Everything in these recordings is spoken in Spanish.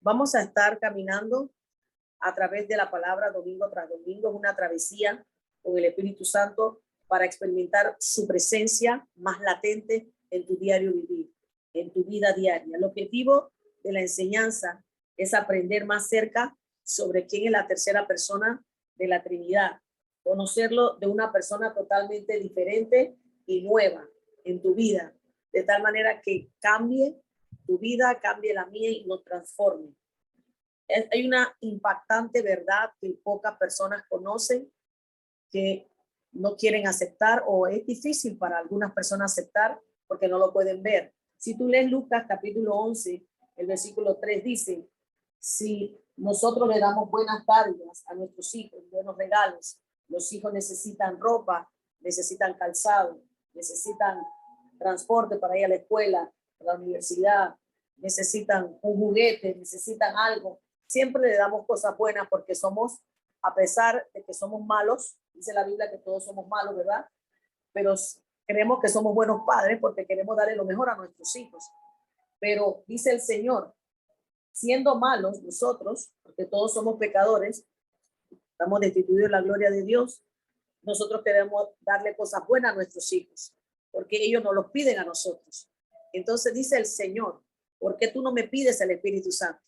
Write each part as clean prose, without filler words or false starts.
Vamos a estar caminando a través de la palabra domingo tras domingo. Es una travesía con el Espíritu Santo para experimentar su presencia más latente en tu diario vivir, en tu vida diaria. El objetivo de la enseñanza es aprender más cerca sobre quién es la tercera persona de la Trinidad, conocerlo de una persona totalmente diferente y nueva en tu vida, de tal manera que cambie tu vida, cambie la mía y nos transforme. Hay una impactante verdad que pocas personas conocen, que no quieren aceptar, o es difícil para algunas personas aceptar porque no lo pueden ver. Si tú lees Lucas capítulo 11, el versículo 3 dice: si nosotros le damos buenas dádivas a nuestros hijos, buenos regalos, los hijos necesitan ropa, necesitan calzado, necesitan transporte para ir a la escuela, a la universidad, necesitan un juguete, necesitan algo. Siempre le damos cosas buenas porque somos, a pesar de que somos malos, dice la Biblia que todos somos malos, ¿verdad? Pero creemos que somos buenos padres porque queremos darle lo mejor a nuestros hijos. Pero dice el Señor, siendo malos nosotros, porque todos somos pecadores, estamos destituidos de la gloria de Dios, nosotros queremos darle cosas buenas a nuestros hijos, porque ellos nos los piden a nosotros. Entonces dice el Señor, ¿por qué tú no me pides el Espíritu Santo?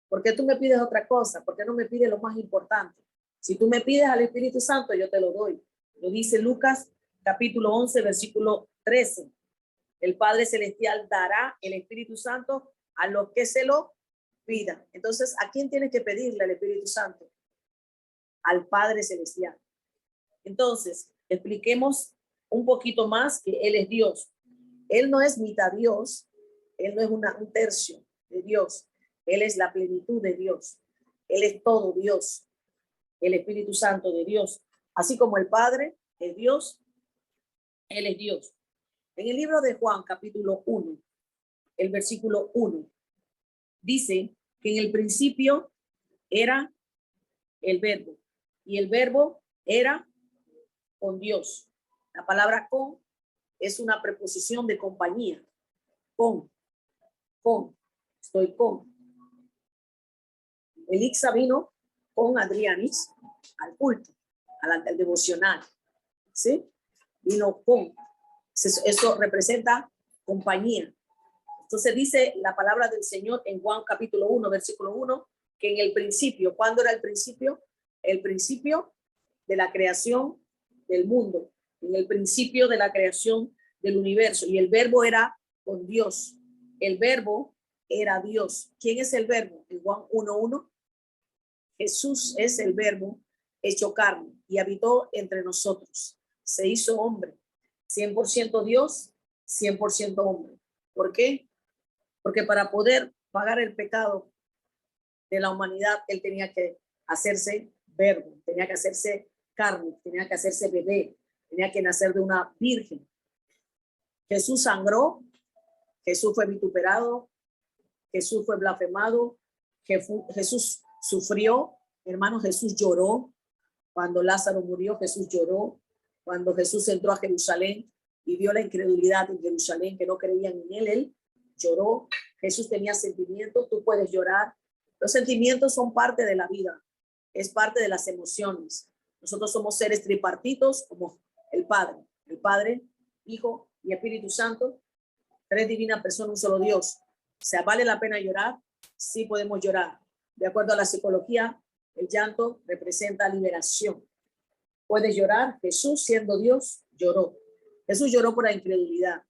¿Por qué tú me pides otra cosa? ¿Por qué no me pides lo más importante? Si tú me pides al Espíritu Santo, yo te lo doy. Lo dice Lucas capítulo 11, versículo 13. El Padre Celestial dará el Espíritu Santo a los que se lo pidan. Entonces, ¿a quién tienes que pedirle al Espíritu Santo? Al Padre Celestial. Entonces, expliquemos un poquito más que Él es Dios. Él no es mitad Dios, Él no es un tercio de Dios. Él es la plenitud de Dios. Él es todo Dios, el Espíritu Santo de Dios. Así como el Padre es Dios, Él es Dios. En el libro de Juan, capítulo 1, el versículo 1, dice que en el principio era el verbo, y el verbo era con Dios. La palabra con es una preposición de compañía. Con, estoy con. Elixa vino con Adrianis al culto, al devocional, ¿sí? Vino con. Eso representa compañía. Entonces dice la palabra del Señor en Juan capítulo 1, versículo 1, que en el principio, ¿cuándo era el principio? El principio de la creación del mundo, en el principio de la creación del universo, y el verbo era con Dios. El verbo era Dios. ¿Quién es el verbo? En Juan 1:1, Jesús es el verbo hecho carne y habitó entre nosotros. Se hizo hombre, 100% Dios, 100% hombre. ¿Por qué? Porque para poder pagar el pecado de la humanidad, Él tenía que hacerse verbo, tenía que hacerse carne, tenía que hacerse bebé, tenía que nacer de una virgen. Jesús sangró, Jesús fue vituperado, Jesús fue blasfemado, Jesús sufrió, hermano, Jesús lloró. Cuando Lázaro murió, Jesús lloró. Cuando Jesús entró a Jerusalén y vio la incredulidad en Jerusalén, que no creían en él lloró. Jesús tenía sentimientos, tú puedes llorar. Los sentimientos son parte de la vida, es parte de las emociones. Nosotros somos seres tripartitos como el Padre, Hijo y Espíritu Santo, tres divinas personas, un solo Dios. O sea, ¿vale la pena llorar? Sí podemos llorar. De acuerdo a la psicología, el llanto representa liberación. Puedes llorar. Jesús, siendo Dios, lloró. Jesús lloró por la incredulidad,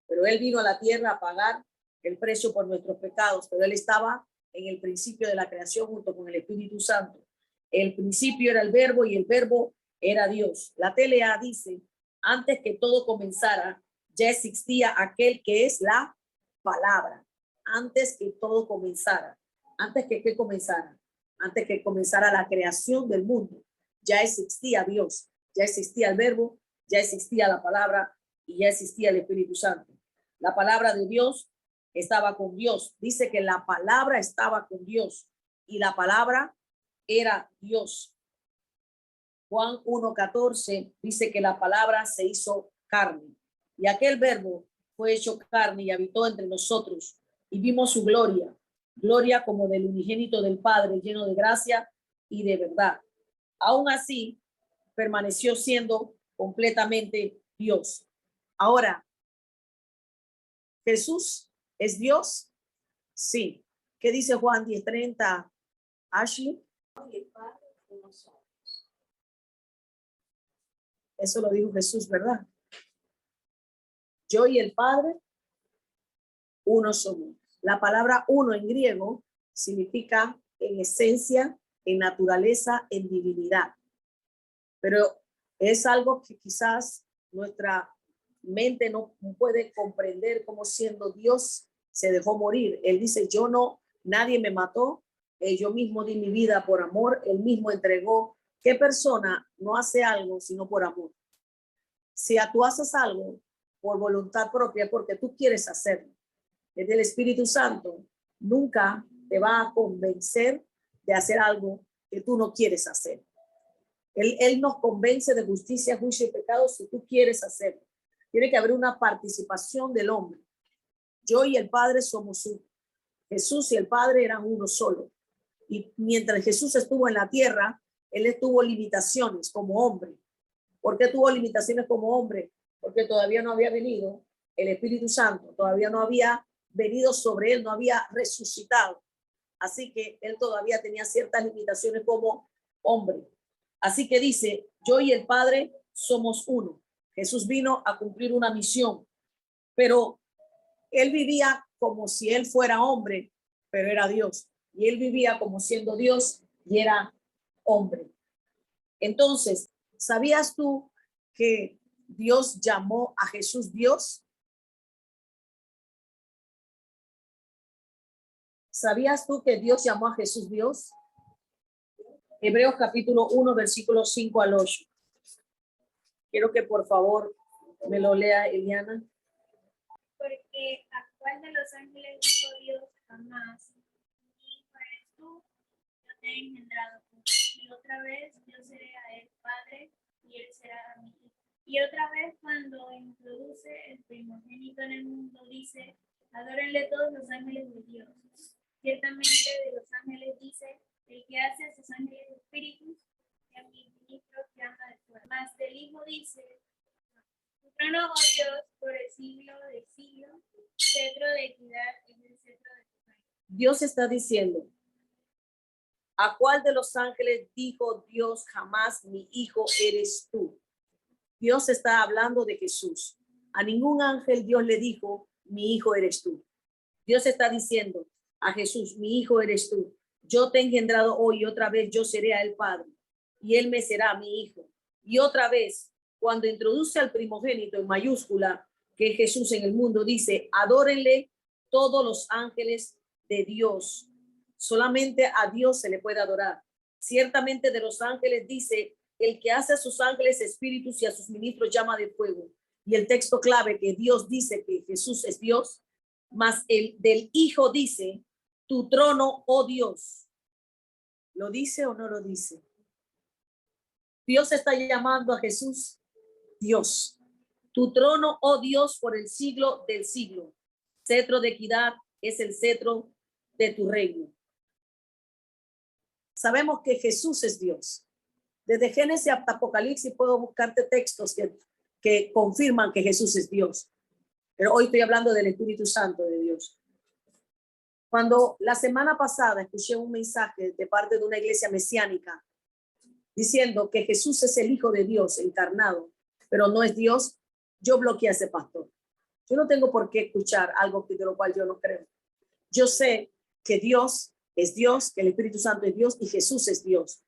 pero Él vino a la tierra a pagar el precio por nuestros pecados, pero Él estaba en el principio de la creación junto con el Espíritu Santo. El principio era el verbo y el verbo era Dios. La TLA dice, antes que todo comenzara, ya existía aquel que es la palabra. Antes que todo comenzara. Antes que comenzara. Antes que comenzara la creación del mundo, ya existía Dios, ya existía el verbo, ya existía la palabra y ya existía el Espíritu Santo. La palabra de Dios estaba con Dios. Dice que la palabra estaba con Dios y la palabra era Dios. Juan 1:14 dice que la palabra se hizo carne y aquel verbo fue hecho carne y habitó entre nosotros y vimos su gloria, gloria como del unigénito del Padre, lleno de gracia y de verdad. Aún así, permaneció siendo completamente Dios. Ahora, ¿Jesús es Dios? Sí. ¿Qué dice Juan 10:30? Ashley. Eso lo dijo Jesús, ¿verdad? Yo y el Padre, uno somos. La palabra uno en griego significa en esencia, en naturaleza, en divinidad. Pero es algo que quizás nuestra mente no puede comprender, como siendo Dios se dejó morir. Él dice, yo no, nadie me mató, yo mismo di mi vida por amor, él mismo entregó. ¿Qué persona no hace algo sino por amor? Si tú haces algo por voluntad propia, porque tú quieres hacerlo, desde el Espíritu Santo, nunca te va a convencer de hacer algo que tú no quieres hacer. Él nos convence de justicia, juicio y pecado si tú quieres hacerlo. Tiene que haber una participación del hombre. Yo y el Padre somos uno. Jesús y el Padre eran uno solo. Y mientras Jesús estuvo en la tierra, él tuvo limitaciones como hombre. ¿Por qué tuvo limitaciones como hombre? Porque todavía no había venido el Espíritu Santo, todavía no había venido sobre él, no había resucitado. Así que él todavía tenía ciertas limitaciones como hombre. Así que dice, yo y el Padre somos uno. Jesús vino a cumplir una misión, pero él vivía como si él fuera hombre, pero era Dios. Y él vivía como siendo Dios y era hombre. Entonces, ¿sabías tú que Dios llamó a Jesús Dios? ¿Sabías tú que Dios llamó a Jesús Dios? Hebreos capítulo 1, versículos 5 al 8. Quiero que por favor me lo lea Eliana. Porque ¿a cuál de los ángeles dijo Dios jamás? Hijo eres tú, yo te he engendrado. Y otra vez yo seré a él padre y él será a mi hijo. Y otra vez cuando introduce el primogénito en el mundo dice, adórenle todos los ángeles de Dios. Ciertamente de los ángeles dice, el que hace a sus ángeles espíritus y a mi ministro que anda de fuera. Mas del hijo dice, tu trono, oh Dios, por el siglo de siglos, cetro de equidad es el cetro de tu reino. Dios está diciendo, ¿a cuál de los ángeles dijo Dios jamás mi hijo eres tú? Dios está hablando de Jesús. A ningún ángel Dios le dijo, mi hijo eres tú. Dios está diciendo a Jesús, mi hijo eres tú. Yo te he engendrado hoy y otra vez yo seré a él padre y él me será mi hijo. Y otra vez, cuando introduce al primogénito en mayúscula, que es Jesús en el mundo, dice, adórenle todos los ángeles de Dios. Solamente a Dios se le puede adorar. Ciertamente de los ángeles dice, el que hace a sus ángeles espíritus y a sus ministros llama de fuego. Y el texto clave que Dios dice que Jesús es Dios, más el del hijo dice, tu trono, oh Dios. ¿Lo dice o no lo dice? Dios está llamando a Jesús Dios. Tu trono, oh Dios, por el siglo del siglo. Cetro de equidad es el cetro de tu reino. Sabemos que Jesús es Dios. Desde Génesis hasta Apocalipsis puedo buscarte textos que confirman que Jesús es Dios. Pero hoy estoy hablando del Espíritu Santo de Dios. Cuando la semana pasada escuché un mensaje de parte de una iglesia mesiánica diciendo que Jesús es el Hijo de Dios encarnado, pero no es Dios, yo bloqueé a ese pastor. Yo no tengo por qué escuchar algo de lo cual yo no creo. Yo sé que Dios es Dios, que el Espíritu Santo es Dios y Jesús es Dios.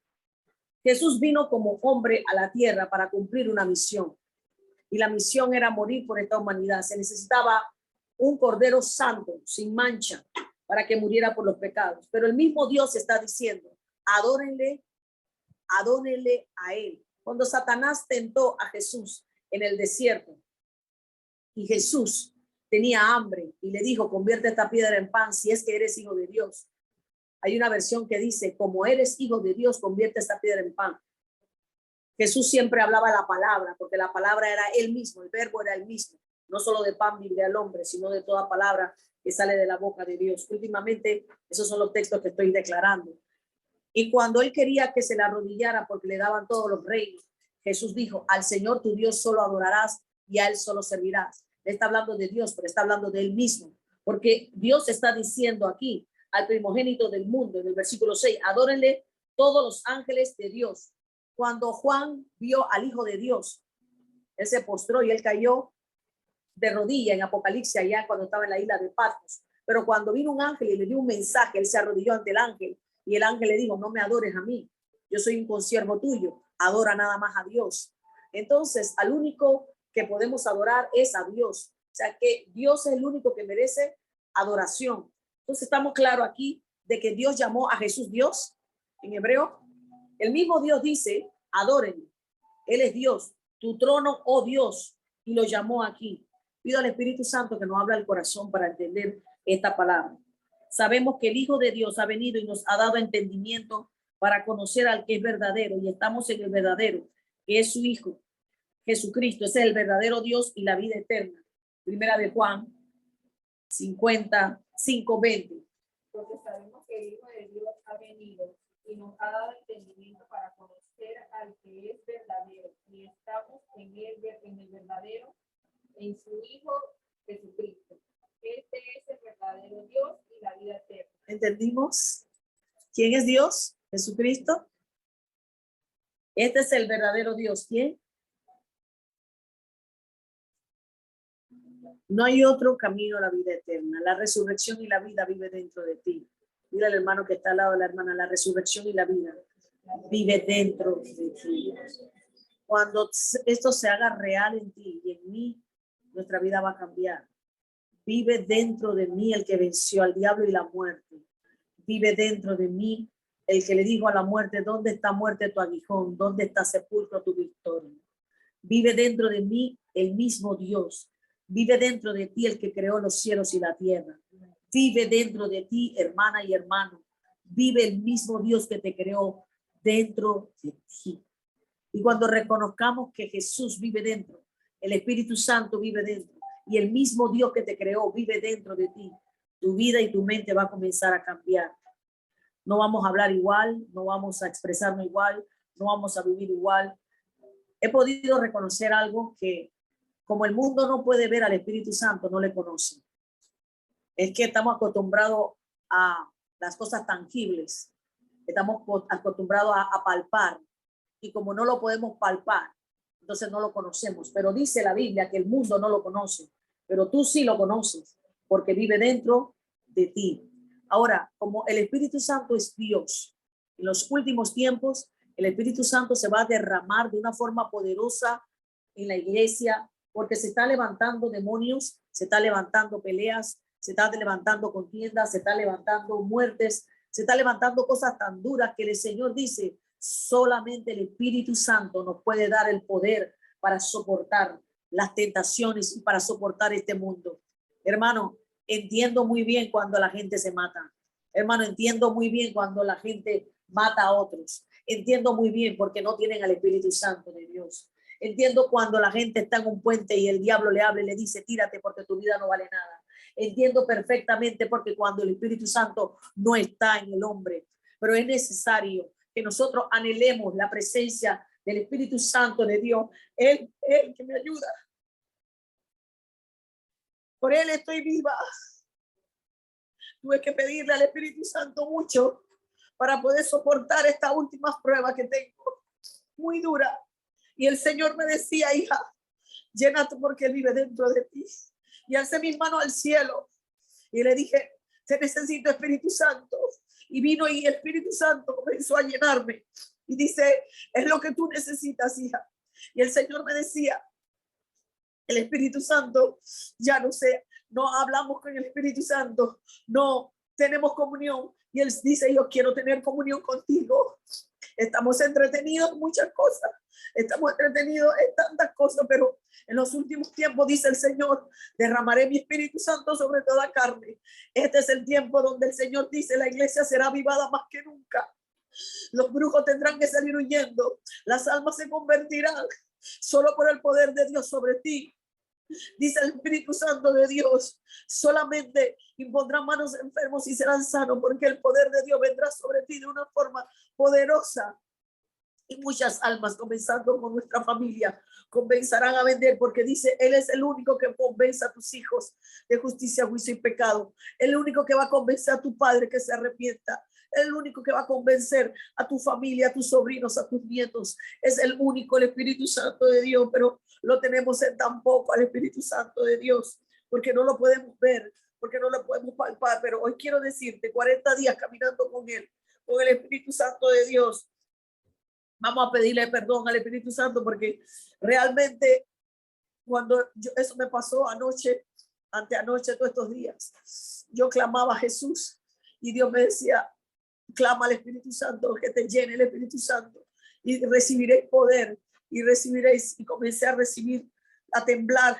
Jesús vino como hombre a la tierra para cumplir una misión. Y la misión era morir por esta humanidad. Se necesitaba un cordero santo, sin mancha, para que muriera por los pecados. Pero el mismo Dios está diciendo, adórenle a él. Cuando Satanás tentó a Jesús en el desierto y Jesús tenía hambre y le dijo, convierte esta piedra en pan si es que eres hijo de Dios. Hay una versión que dice, como eres hijo de Dios, convierte esta piedra en pan. Jesús siempre hablaba la palabra, porque la palabra era él mismo, el verbo era el mismo. No solo de pan vive el hombre, sino de toda palabra que sale de la boca de Dios. Últimamente, esos son los textos que estoy declarando. Y cuando él quería que se le arrodillara porque le daban todos los reinos, Jesús dijo, al Señor tu Dios solo adorarás y a él solo servirás. Él está hablando de Dios, pero está hablando de él mismo, porque Dios está diciendo aquí al primogénito del mundo, en el versículo 6, adórenle todos los ángeles de Dios. Cuando Juan vio al Hijo de Dios, él se postró y él cayó de rodilla en Apocalipsis, allá cuando estaba en la isla de Patmos. Pero cuando vino un ángel y le dio un mensaje, él se arrodilló ante el ángel y el ángel le dijo, no me adores a mí, yo soy un consiervo tuyo, adora nada más a Dios. Entonces, al único que podemos adorar es a Dios. O sea que Dios es el único que merece adoración. Entonces estamos claros aquí de que Dios llamó a Jesús Dios. En hebreo, el mismo Dios dice, adórenlo. Él es Dios, tu trono, oh Dios, y lo llamó aquí. Pido al Espíritu Santo que nos abra el corazón para entender esta palabra. Sabemos que el Hijo de Dios ha venido y nos ha dado entendimiento para conocer al que es verdadero, y estamos en el verdadero, que es su Hijo, Jesucristo. Ese es el verdadero Dios y la vida eterna. Primera de Juan 55:20. Porque sabemos que el Hijo de Dios ha venido y nos ha dado entendimiento para conocer al que es verdadero, y estamos en el verdadero, en su Hijo Jesucristo. Este es el verdadero Dios y la vida eterna. ¿Entendimos quién es Dios? Jesucristo. Este es el verdadero Dios. ¿Quién? No hay otro camino a la vida eterna. La resurrección y la vida vive dentro de ti. Mira al hermano que está al lado de la hermana, la resurrección y la vida vive dentro de ti. Cuando esto se haga real en ti y en mí, nuestra vida va a cambiar. Vive dentro de mí el que venció al diablo y la muerte. Vive dentro de mí el que le dijo a la muerte, ¿dónde está muerte tu aguijón? ¿Dónde está sepulcro tu victoria? Vive dentro de mí el mismo Dios. Vive dentro de ti el que creó los cielos y la tierra. Vive dentro de ti, hermana y hermano. Vive el mismo Dios que te creó dentro de ti. Y cuando reconozcamos que Jesús vive dentro, el Espíritu Santo vive dentro, y el mismo Dios que te creó vive dentro de ti, tu vida y tu mente va a comenzar a cambiar. No vamos a hablar igual, no vamos a expresarnos igual, no vamos a vivir igual. He podido reconocer algo que, como el mundo no puede ver al Espíritu Santo, no le conoce. Es que estamos acostumbrados a las cosas tangibles, estamos acostumbrados a palpar, y como no lo podemos palpar, entonces no lo conocemos. Pero dice la Biblia que el mundo no lo conoce, pero tú sí lo conoces, porque vive dentro de ti. Ahora, como el Espíritu Santo es Dios, en los últimos tiempos, el Espíritu Santo se va a derramar de una forma poderosa en la iglesia, porque se está levantando demonios, se está levantando peleas, se está levantando contiendas, se está levantando muertes, se está levantando cosas tan duras que el Señor dice, solamente el Espíritu Santo nos puede dar el poder para soportar las tentaciones y para soportar este mundo. Hermano, entiendo muy bien cuando la gente se mata. Hermano, entiendo muy bien cuando la gente mata a otros. Entiendo muy bien porque no tienen al Espíritu Santo de Dios. Entiendo cuando la gente está en un puente y el diablo le habla y le dice, tírate porque tu vida no vale nada. Entiendo perfectamente porque cuando el Espíritu Santo no está en el hombre, pero es necesario que nosotros anhelemos la presencia del Espíritu Santo de Dios. Él que me ayuda. Por Él estoy viva. Tuve que pedirle al Espíritu Santo mucho para poder soportar esta última prueba que tengo, muy dura. Y el Señor me decía, hija, llénate porque Él vive dentro de ti. Y alcé mis manos al cielo y le dije, te necesito, Espíritu Santo. Y vino y el Espíritu Santo comenzó a llenarme. Y dice, es lo que tú necesitas, hija. Y el Señor me decía, el Espíritu Santo, ya no sé, no hablamos con el Espíritu Santo, no tenemos comunión. Y Él dice, yo quiero tener comunión contigo. Estamos entretenidos en muchas cosas. Estamos entretenidos en tantas cosas, pero en los últimos tiempos, dice el Señor, derramaré mi Espíritu Santo sobre toda carne. Este es el tiempo donde el Señor dice, la iglesia será avivada más que nunca. Los brujos tendrán que salir huyendo. Las almas se convertirán solo por el poder de Dios sobre ti. Dice el Espíritu Santo de Dios, solamente impondrán manos enfermos y serán sanos, porque el poder de Dios vendrá sobre ti de una forma poderosa. Y muchas almas, comenzando con nuestra familia, comenzarán a vender, porque dice, Él es el único que convence a tus hijos de justicia, juicio y pecado. El único que va a convencer a tu padre que se arrepienta. El único que va a convencer a tu familia, a tus sobrinos, a tus nietos. Es el único, el Espíritu Santo de Dios, pero lo tenemos en tan poco al Espíritu Santo de Dios, porque no lo podemos ver, porque no lo podemos palpar. Pero hoy quiero decirte, 40 días caminando con Él, con el Espíritu Santo de Dios. Vamos a pedirle perdón al Espíritu Santo, porque realmente cuando eso me pasó anoche, anteanoche, todos estos días, yo clamaba a Jesús y Dios me decía, clama al Espíritu Santo, que te llene el Espíritu Santo y recibiréis poder y recibiréis. Y comencé a recibir, a temblar,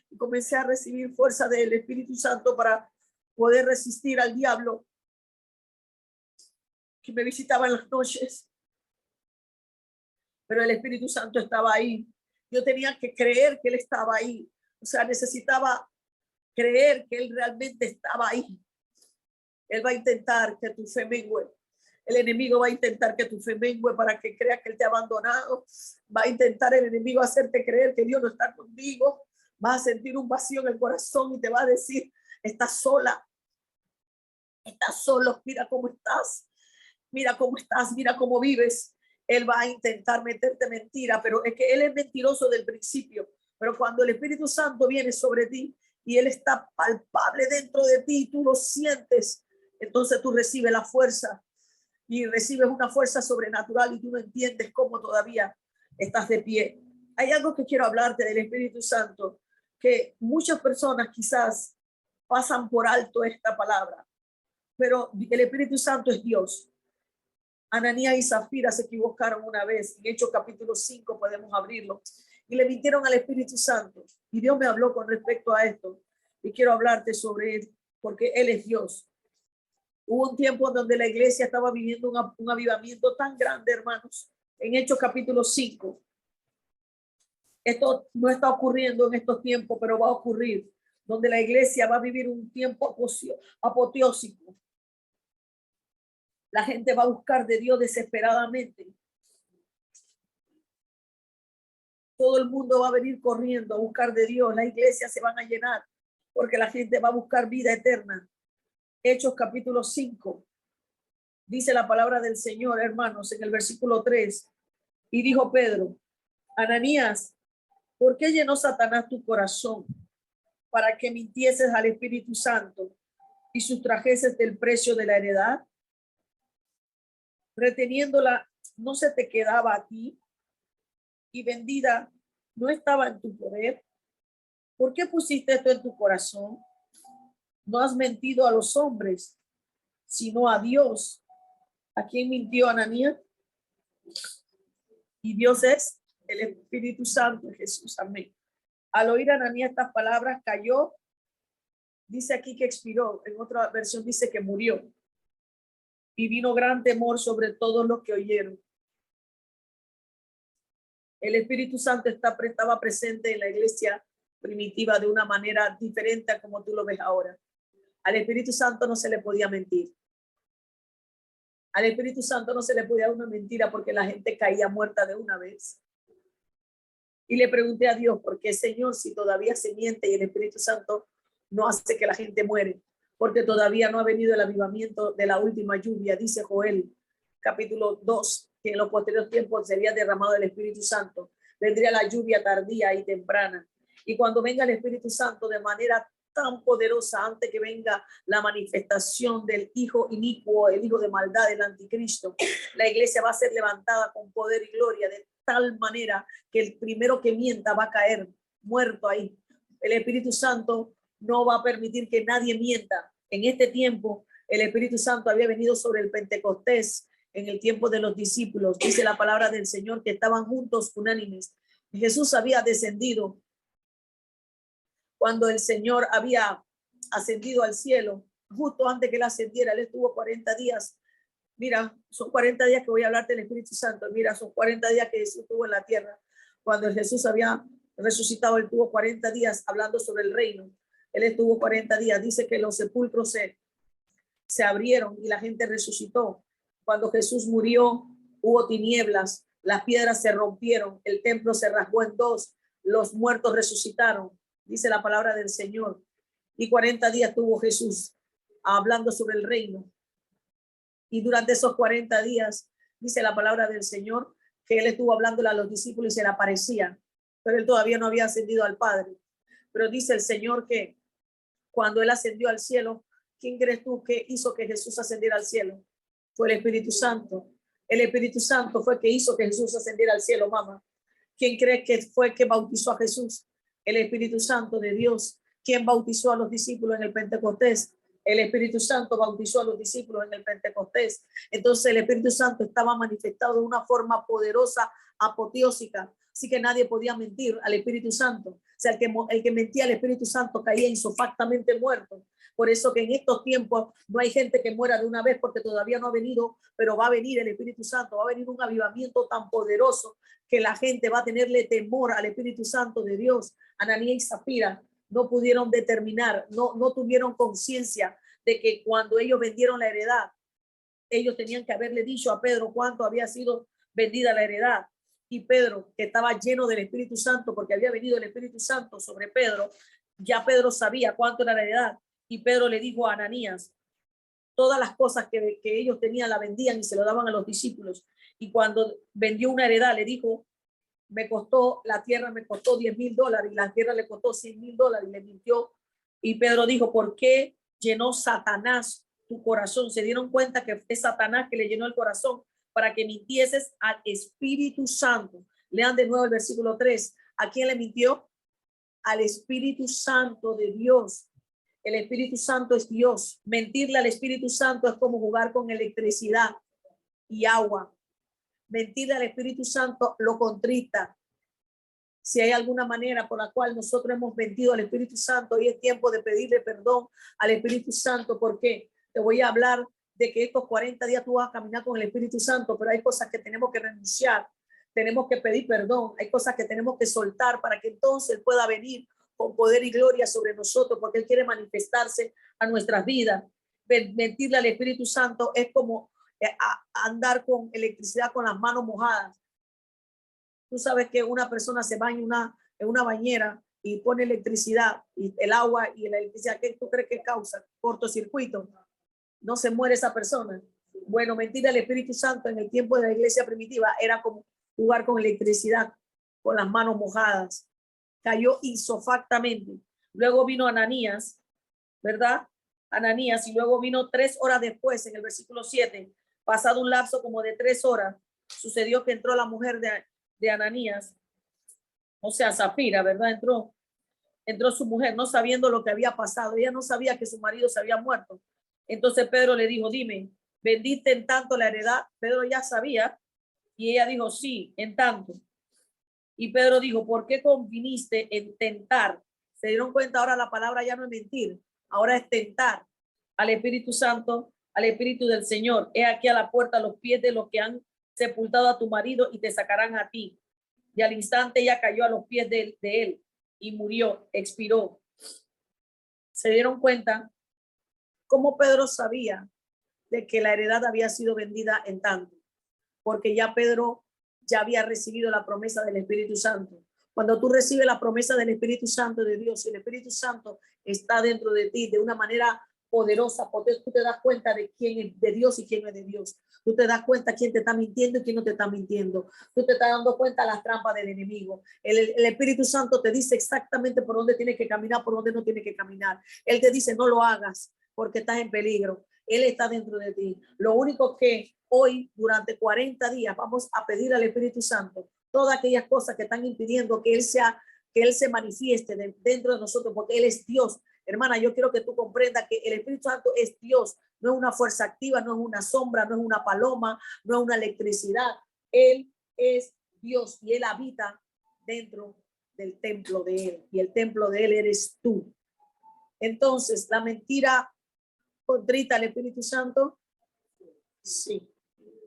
y comencé a recibir fuerza del Espíritu Santo para poder resistir al diablo que me visitaba en las noches. Pero el Espíritu Santo estaba ahí. Yo tenía que creer que Él estaba ahí. O sea, necesitaba creer que Él realmente estaba ahí. Él va a intentar que tu fe mengue. El enemigo va a intentar que tu fe mengue para que creas que Él te ha abandonado. Va a intentar el enemigo hacerte creer que Dios no está contigo. Vas a sentir un vacío en el corazón y te va a decir, estás sola. Estás solo. Mira cómo estás. Mira cómo estás. Mira cómo vives. Él va a intentar meterte mentira, pero es que Él es mentiroso del principio. Pero cuando el Espíritu Santo viene sobre ti y Él está palpable dentro de ti y tú lo sientes, entonces tú recibes la fuerza y recibes una fuerza sobrenatural y tú no entiendes cómo todavía estás de pie. Hay algo que quiero hablarte del Espíritu Santo, que muchas personas quizás pasan por alto esta palabra, pero el Espíritu Santo es Dios. Ananías y Zafira se equivocaron una vez. En Hechos capítulo 5 podemos abrirlo. Y le mintieron al Espíritu Santo. Y Dios me habló con respecto a esto. Y quiero hablarte sobre él, porque Él es Dios. Hubo un tiempo donde la iglesia estaba viviendo un avivamiento tan grande, hermanos. En Hechos capítulo 5. Esto no está ocurriendo en estos tiempos, pero va a ocurrir. Donde la iglesia va a vivir un tiempo apoteósico. La gente va a buscar de Dios desesperadamente. Todo el mundo va a venir corriendo a buscar de Dios. Las iglesias se van a llenar porque la gente va a buscar vida eterna. Hechos capítulo 5. Dice la palabra del Señor, hermanos, en el versículo 3. Y dijo Pedro, Ananías, ¿por qué llenó Satanás tu corazón para que mintieses al Espíritu Santo y sustrajeses del precio de la heredad? Reteniéndola, no se te quedaba a ti, y vendida no estaba en tu poder. ¿Por qué pusiste esto en tu corazón? No has mentido a los hombres, sino a Dios. ¿A quién mintió Ananías? Y Dios es el Espíritu Santo de Jesús. Amén. Al oír Ananías estas palabras, cayó. Dice aquí que expiró. En otra versión dice que murió. Y vino gran temor sobre todos los que oyeron. El Espíritu Santo estaba presente en la iglesia primitiva de una manera diferente a como tú lo ves ahora. Al Espíritu Santo no se le podía mentir. Al Espíritu Santo no se le podía dar una mentira porque la gente caía muerta de una vez. Y le pregunté a Dios, ¿por qué, Señor, si todavía se miente y el Espíritu Santo no hace que la gente muere? Porque todavía no ha venido el avivamiento de la última lluvia, dice Joel, capítulo 2, que en los posteriores tiempos sería derramado el Espíritu Santo. Vendría la lluvia tardía y temprana. Y cuando venga el Espíritu Santo de manera tan poderosa, antes que venga la manifestación del hijo inicuo, el hijo de maldad, el anticristo, la iglesia va a ser levantada con poder y gloria de tal manera que el primero que mienta va a caer muerto ahí. El Espíritu Santo no va a permitir que nadie mienta. En este tiempo, el Espíritu Santo había venido sobre el Pentecostés en el tiempo de los discípulos. Dice la palabra del Señor que estaban juntos, unánimes. Jesús había descendido cuando el Señor había ascendido al cielo. Justo antes que él ascendiera, él estuvo 40 días. Mira, son 40 días que voy a hablarte del Espíritu Santo. Mira, son 40 días que Jesús estuvo en la tierra. Cuando Jesús había resucitado, él tuvo 40 días hablando sobre el reino. Él estuvo 40 días. Dice que los sepulcros se abrieron y la gente resucitó. Cuando Jesús murió, hubo tinieblas, las piedras se rompieron, el templo se rasgó en dos, los muertos resucitaron, dice la palabra del Señor. Y 40 días tuvo Jesús hablando sobre el reino. Y durante esos 40 días, dice la palabra del Señor, que él estuvo hablándole a los discípulos y se le aparecía, pero él todavía no había ascendido al Padre. Pero dice el Señor que cuando él ascendió al cielo, ¿quién crees tú que hizo que Jesús ascendiera al cielo? Fue el Espíritu Santo. El Espíritu Santo fue que hizo que Jesús ascendiera al cielo, mamá. ¿Quién cree que fue que bautizó a Jesús? El Espíritu Santo de Dios. ¿Quién bautizó a los discípulos en el Pentecostés? El Espíritu Santo bautizó a los discípulos en el Pentecostés. Entonces el Espíritu Santo estaba manifestado de una forma poderosa, apoteósica. Así que nadie podía mentir al Espíritu Santo. O sea, el que mentía al Espíritu Santo caía insofactamente muerto. Por eso que en estos tiempos no hay gente que muera de una vez porque todavía no ha venido, pero va a venir el Espíritu Santo, va a venir un avivamiento tan poderoso que la gente va a tenerle temor al Espíritu Santo de Dios. Ananías y Zafira no pudieron determinar, no tuvieron conciencia de que cuando ellos vendieron la heredad, ellos tenían que haberle dicho a Pedro cuánto había sido vendida la heredad. Y Pedro, que estaba lleno del Espíritu Santo, porque había venido el Espíritu Santo sobre Pedro, ya Pedro sabía cuánto era la heredad. Y Pedro le dijo a Ananías, todas las cosas que ellos tenían la vendían y se lo daban a los discípulos. Y cuando vendió una heredad, le dijo, la tierra me costó $10,000 y la tierra le costó $100,000 y le mintió. Y Pedro dijo, ¿por qué llenó Satanás tu corazón? Se dieron cuenta que es Satanás que le llenó el corazón para que mintieses al Espíritu Santo. Lean de nuevo el versículo 3. ¿A quién le mintió? Al Espíritu Santo de Dios. El Espíritu Santo es Dios. Mentirle al Espíritu Santo es como jugar con electricidad y agua. Mentirle al Espíritu Santo lo contrita. Si hay alguna manera por la cual nosotros hemos mentido al Espíritu Santo, hoy es tiempo de pedirle perdón al Espíritu Santo, porque te voy a hablar de que estos 40 días tú vas a caminar con el Espíritu Santo, pero hay cosas que tenemos que renunciar, tenemos que pedir perdón, hay cosas que tenemos que soltar para que entonces Él pueda venir con poder y gloria sobre nosotros, porque Él quiere manifestarse a nuestras vidas. Mentirle al Espíritu Santo es como andar con electricidad con las manos mojadas. Tú sabes que una persona se baña en una bañera y pone electricidad y el agua y la electricidad, ¿qué tú crees que causa? Cortocircuito. No se muere esa persona. Bueno, mentir al Espíritu Santo en el tiempo de la iglesia primitiva era como jugar con electricidad, con las manos mojadas. Cayó insofactamente. Luego vino Ananías, ¿verdad? Ananías, y luego vino 3 horas después, en el versículo 7, pasado un lapso como de 3 horas, sucedió que entró la mujer de Ananías, o sea, Zafira, ¿verdad? Entró su mujer, no sabiendo lo que había pasado. Ella no sabía que su marido se había muerto. Entonces Pedro le dijo, dime, ¿vendiste en tanto la heredad? Pedro ya sabía, y ella dijo, sí, en tanto. Y Pedro dijo, ¿por qué conviniste en tentar? Se dieron cuenta, ahora la palabra ya no es mentir, ahora es tentar al Espíritu Santo, al Espíritu del Señor. He aquí a la puerta los pies de los que han sepultado a tu marido y te sacarán a ti. Y al instante ella cayó a los pies de él y murió, expiró. Se dieron cuenta cómo Pedro sabía de que la heredad había sido vendida en tanto, porque ya Pedro ya había recibido la promesa del Espíritu Santo. Cuando tú recibes la promesa del Espíritu Santo de Dios y el Espíritu Santo está dentro de ti de una manera poderosa, porque tú te das cuenta de quién es de Dios y quién no es de Dios. Tú te das cuenta quién te está mintiendo y quién no te está mintiendo. Tú te estás dando cuenta de las trampas del enemigo. El Espíritu Santo te dice exactamente por dónde tienes que caminar, por dónde no tienes que caminar. Él te dice no lo hagas porque estás en peligro. Él está dentro de ti. Lo único que hoy, durante 40 días, vamos a pedir al Espíritu Santo todas aquellas cosas que están impidiendo que Él se manifieste dentro de nosotros, porque Él es Dios. Hermana, yo quiero que tú comprendas que el Espíritu Santo es Dios, no es una fuerza activa, no es una sombra, no es una paloma, no es una electricidad. Él es Dios y Él habita dentro del templo de Él, y el templo de Él eres tú. Entonces, la mentira contrita al Espíritu Santo. Sí.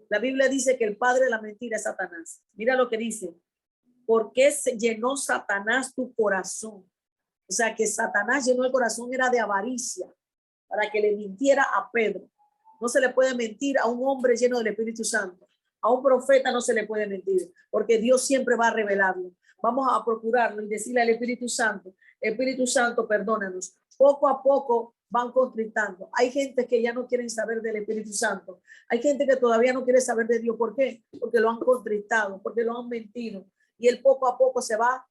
La Biblia dice que el padre de la mentira es Satanás. Mira lo que dice. ¿Por qué se llenó Satanás tu corazón? O sea, que Satanás llenó el corazón era de avaricia para que le mintiera a Pedro. No se le puede mentir a un hombre lleno del Espíritu Santo. A un profeta no se le puede mentir, porque Dios siempre va a revelarlo. Vamos a procurarlo y decirle al Espíritu Santo, perdónanos. Poco a poco van contristando. Hay gente que ya no quieren saber del Espíritu Santo. Hay gente que todavía no quiere saber de Dios. ¿Por qué? Porque lo han contristado, porque lo han mentido. Y él poco a poco se va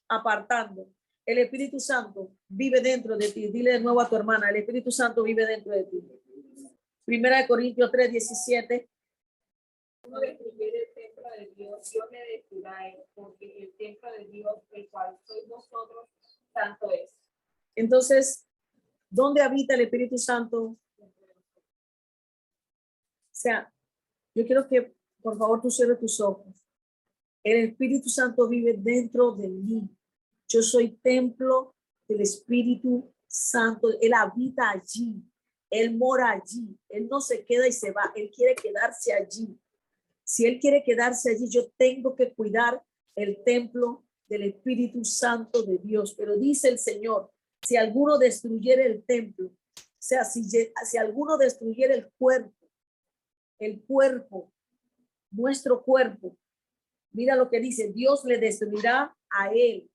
apartando. El Espíritu Santo vive dentro de ti. Dile de nuevo a tu hermana, el Espíritu Santo vive dentro de ti. Primera de Corintios 3:17. Uno destruyere el templo de Dios, Dios le destruirá a él, porque el templo de Dios, el cual sois vosotros, santo es. Entonces, ¿dónde habita el Espíritu Santo? O sea, yo quiero que por favor tú cierres tus ojos. El Espíritu Santo vive dentro de mí. Yo soy templo del Espíritu Santo. Él habita allí. Él mora allí. Él no se queda y se va. Él quiere quedarse allí. Si él quiere quedarse allí, yo tengo que cuidar el templo del Espíritu Santo de Dios. Pero dice el Señor, si alguno destruyera el templo, o sea, si alguno destruyera el cuerpo, nuestro cuerpo, mira lo que dice, Dios le destruirá a él.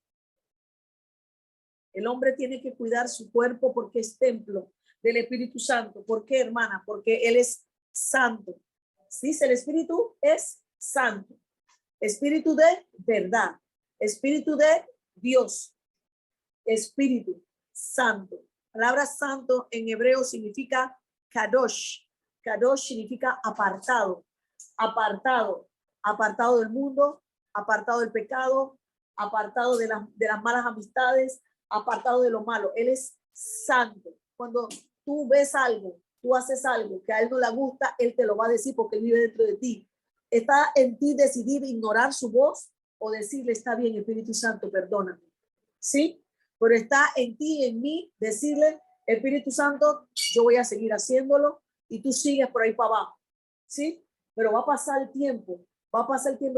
El hombre tiene que cuidar su cuerpo porque es templo del Espíritu Santo. ¿Por qué, hermana? Porque él es santo. Dice, el Espíritu es santo. Espíritu de verdad. Espíritu de Dios. Espíritu Santo. La palabra santo en hebreo significa kadosh. Kadosh significa apartado. Apartado. Apartado del mundo. Apartado del pecado. Apartado de las malas amistades. Apartado de lo malo. Él es santo. Cuando tú ves algo, tú haces algo que a él no le gusta, él te lo va a decir porque él vive dentro de ti. Está en ti decidir ignorar su voz o decirle, está bien, Espíritu Santo, perdóname. ¿Sí? Pero está en ti y en mí decirle, Espíritu Santo, yo voy a seguir haciéndolo y tú sigues por ahí para abajo. ¿Sí? Pero va a pasar el tiempo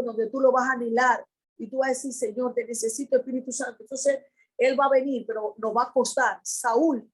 donde tú lo vas a anhelar y tú vas a decir, Señor, te necesito, Espíritu Santo. Entonces, él va a venir, pero nos va a costar. Saúl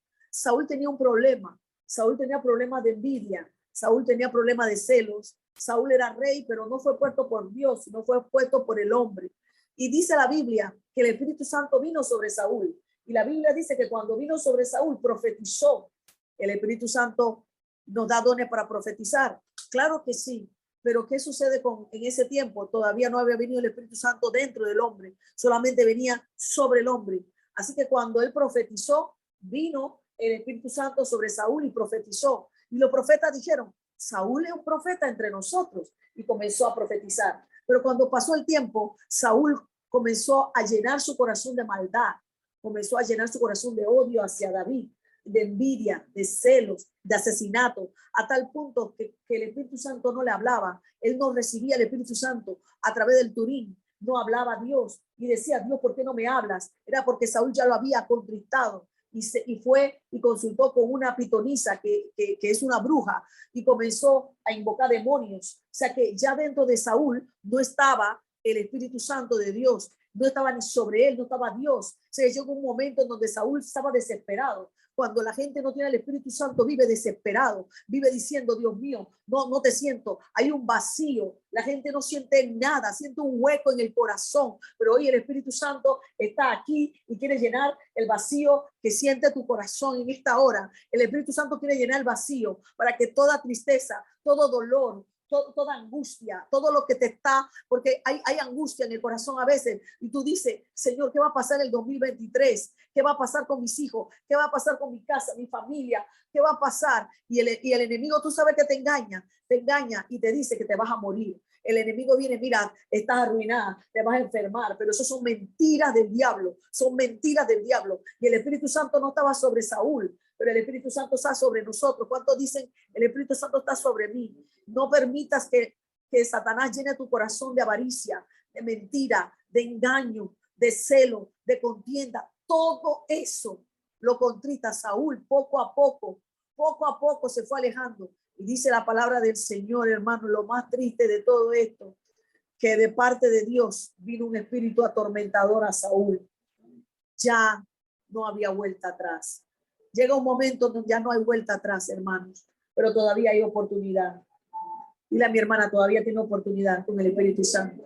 tenía un problema. Saúl tenía problemas de envidia. Saúl tenía problemas de celos. Saúl era rey, pero no fue puesto por Dios, sino fue puesto por el hombre. Y dice la Biblia que el Espíritu Santo vino sobre Saúl. Y la Biblia dice que cuando vino sobre Saúl, profetizó. El Espíritu Santo nos da dones para profetizar. Claro que sí. Pero ¿qué sucede en ese tiempo? Todavía no había venido el Espíritu Santo dentro del hombre. Solamente venía sobre el hombre. Así que cuando él profetizó, vino el Espíritu Santo sobre Saúl y profetizó. Y los profetas dijeron, Saúl es un profeta entre nosotros, y comenzó a profetizar. Pero cuando pasó el tiempo, Saúl comenzó a llenar su corazón de maldad, comenzó a llenar su corazón de odio hacia David, de envidia, de celos, de asesinato, a tal punto que el Espíritu Santo no le hablaba. Él no recibía el Espíritu Santo a través del Turín, no hablaba a Dios y decía, Dios, ¿por qué no me hablas? Era porque Saúl ya lo había contristado. Y fue y consultó con una pitonisa que es una bruja y comenzó a invocar demonios. O sea que ya dentro de Saúl no estaba el Espíritu Santo de Dios, no estaba ni sobre él, no estaba Dios. O sea, llegó un momento en donde Saúl estaba desesperado. Cuando la gente no tiene el Espíritu Santo, vive desesperado, vive diciendo, Dios mío, no te siento, hay un vacío, la gente no siente nada, siente un hueco en el corazón, pero hoy el Espíritu Santo está aquí y quiere llenar el vacío que siente tu corazón en esta hora. El Espíritu Santo quiere llenar el vacío para que toda tristeza, todo dolor, toda angustia, todo lo que te está, porque hay angustia en el corazón a veces, y tú dices, Señor, ¿qué va a pasar en el 2023? ¿Qué va a pasar con mis hijos? ¿Qué va a pasar con mi casa, mi familia? ¿Qué va a pasar? Y el enemigo, tú sabes que te engaña y te dice que te vas a morir. El enemigo viene, mira, estás arruinada, te vas a enfermar, pero eso son mentiras del diablo, son mentiras del diablo. Y el Espíritu Santo no estaba sobre Saúl, pero el Espíritu Santo está sobre nosotros. ¿Cuántos dicen, el Espíritu Santo está sobre mí? No permitas que Satanás llene tu corazón de avaricia, de mentira, de engaño, de celo, de contienda. Todo eso lo contrita Saúl poco a poco se fue alejando. Y dice la palabra del Señor, hermano, lo más triste de todo esto, que de parte de Dios vino un espíritu atormentador a Saúl. Ya no había vuelta atrás. Llega un momento donde ya no hay vuelta atrás, hermanos, pero todavía hay oportunidad. Dile a mi hermana, todavía tiene oportunidad con el Espíritu Santo.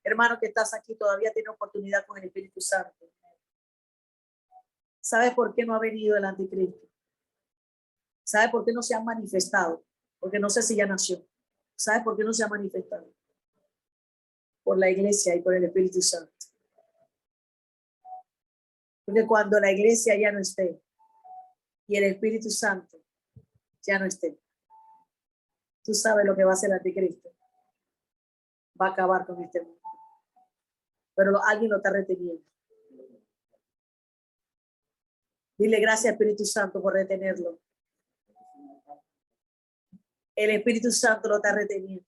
Hermano que estás aquí, todavía tiene oportunidad con el Espíritu Santo. ¿Sabe por qué no ha venido el anticristo? ¿Sabe por qué no se ha manifestado? Porque no sé si ya nació. ¿Sabe por qué no se ha manifestado? Por la iglesia y por el Espíritu Santo. Porque cuando la iglesia ya no esté y el Espíritu Santo ya no esté, tú sabes lo que va a hacer el anticristo. Va a acabar con este mundo. Pero alguien lo está reteniendo. Dile gracias, Espíritu Santo, por retenerlo. El Espíritu Santo lo está reteniendo.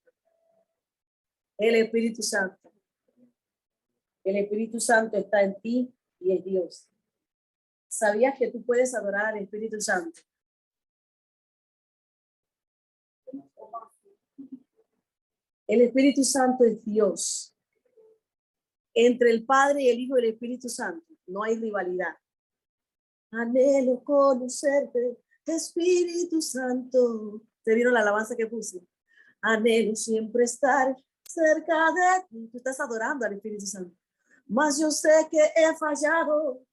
El Espíritu Santo. El Espíritu Santo está en ti y es Dios. ¿Sabías que tú puedes adorar al Espíritu Santo? El Espíritu Santo es Dios. Entre el Padre y el Hijo y el Espíritu Santo no hay rivalidad. Anhelo conocerte, Espíritu Santo. ¿Te vieron la alabanza que puse? Anhelo siempre estar cerca de ti. Tú estás adorando al Espíritu Santo. Mas yo sé que he fallado.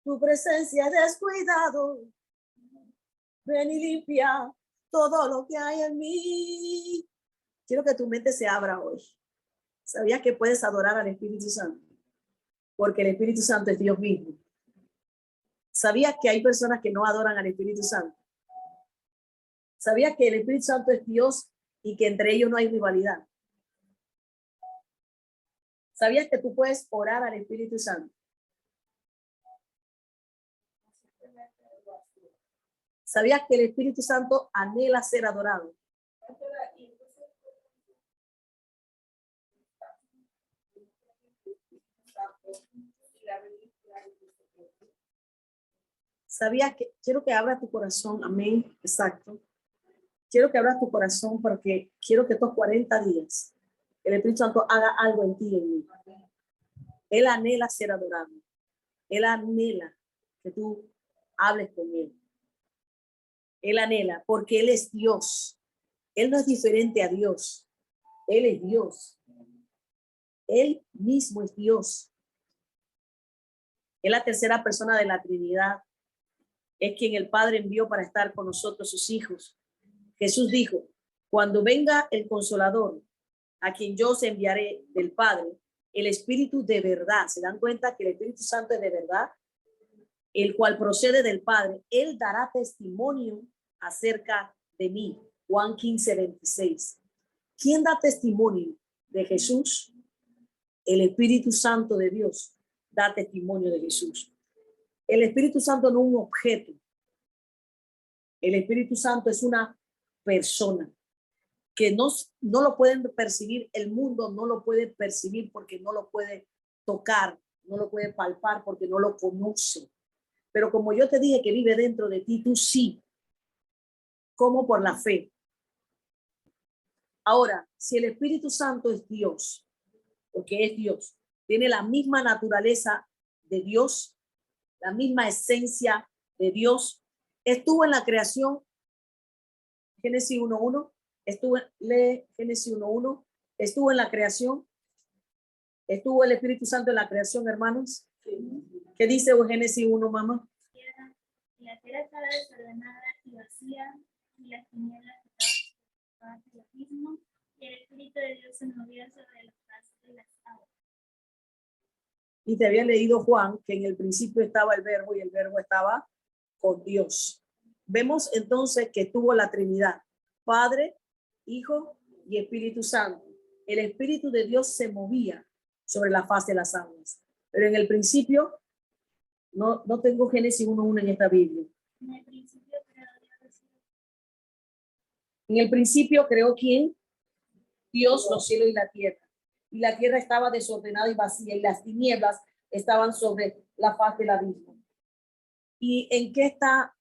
Tu presencia he descuidado. Ven y limpia todo lo que hay en mí. Quiero que tu mente se abra hoy. ¿Sabías que puedes adorar al Espíritu Santo? Porque el Espíritu Santo es Dios mismo. ¿Sabías que hay personas que no adoran al Espíritu Santo? ¿Sabías que el Espíritu Santo es Dios y que entre ellos no hay rivalidad? ¿Sabías que tú puedes orar al Espíritu Santo? ¿Sabías que el Espíritu Santo anhela ser adorado? ¿Sabías que? Quiero que abras tu corazón, amén, exacto. Quiero que abras tu corazón porque quiero que estos 40 días el Espíritu Santo haga algo en ti y en mí. Él anhela ser adorado. Él anhela que tú hables con él. Él anhela porque él es Dios. Él no es diferente a Dios. Él es Dios. Él mismo es Dios. Es la tercera persona de la Trinidad. Es quien el Padre envió para estar con nosotros, sus hijos. Jesús dijo, cuando venga el Consolador, a quien yo os enviaré del Padre, el Espíritu de verdad. ¿Se dan cuenta que el Espíritu Santo es de verdad? El cual procede del Padre. Él dará testimonio acerca de mí. Juan 15:26. ¿Quién da testimonio de Jesús? El Espíritu Santo de Dios da testimonio de Jesús. El Espíritu Santo no es un objeto. El Espíritu Santo es una persona que no lo pueden percibir, el mundo no lo puede percibir porque no lo puede tocar, no lo puede palpar porque no lo conoce. Pero como yo te dije que vive dentro de ti, tú sí, como por la fe. Ahora, si el Espíritu Santo es Dios, porque es Dios, tiene la misma naturaleza de Dios, la misma esencia de Dios, estuvo en la creación, Génesis 1:1, lee Génesis 1:1, estuvo en la creación, estuvo el Espíritu Santo en la creación, hermanos. ¿Qué dice Génesis 1, mamá? La tierra estaba desordenada y vacía, y las tinieblas estaban sobre el abismo, y el Espíritu de Dios se movía sobre la faz de las aguas. Y te había leído Juan, que en el principio estaba el verbo y el verbo estaba con Dios. Vemos entonces que tuvo la Trinidad, Padre, Hijo y Espíritu Santo. El Espíritu de Dios se movía sobre la faz de las aguas. Pero en el principio, no tengo Génesis 1:1 en esta Biblia. En el principio creó Dios. En el principio creó ¿quién? Dios, los cielos y la tierra. Y la tierra estaba desordenada y vacía, y las tinieblas estaban sobre la faz del abismo. ¿Y en qué está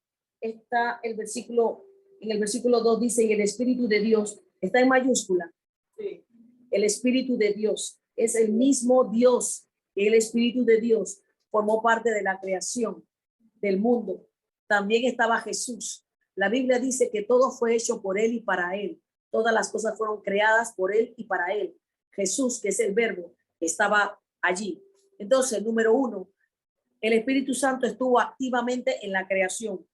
el versículo? En el versículo 2 dice, y el Espíritu de Dios está en mayúscula. Sí. El Espíritu de Dios es el mismo Dios. El Espíritu de Dios formó parte de la creación del mundo. También estaba Jesús. La Biblia dice que todo fue hecho por él y para él. Todas las cosas fueron creadas por él y para él. Jesús, que es el verbo, estaba allí. Entonces, número uno, el Espíritu Santo estuvo activamente en la creación.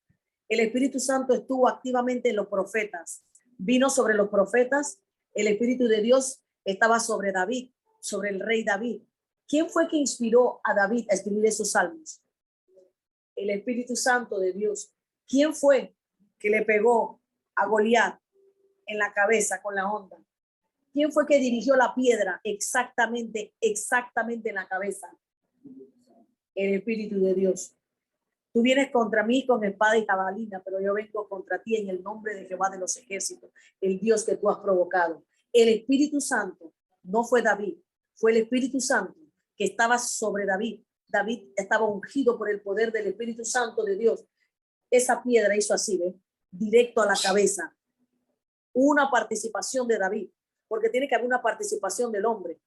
El Espíritu Santo estuvo activamente en los profetas. Vino sobre los profetas. El Espíritu de Dios estaba sobre David, sobre el rey David. ¿Quién fue que inspiró a David a escribir esos salmos? El Espíritu Santo de Dios. ¿Quién fue que le pegó a Goliat en la cabeza con la honda? ¿Quién fue que dirigió la piedra exactamente en la cabeza? El Espíritu de Dios. Tú vienes contra mí con espada y jabalina, pero yo vengo contra ti en el nombre de Jehová de los ejércitos, el Dios que tú has provocado. El Espíritu Santo no fue David, fue el Espíritu Santo que estaba sobre David. David estaba ungido por el poder del Espíritu Santo de Dios. Esa piedra hizo así, ¿ves? Directo a la cabeza. Una participación de David, porque tiene que haber una participación del hombre.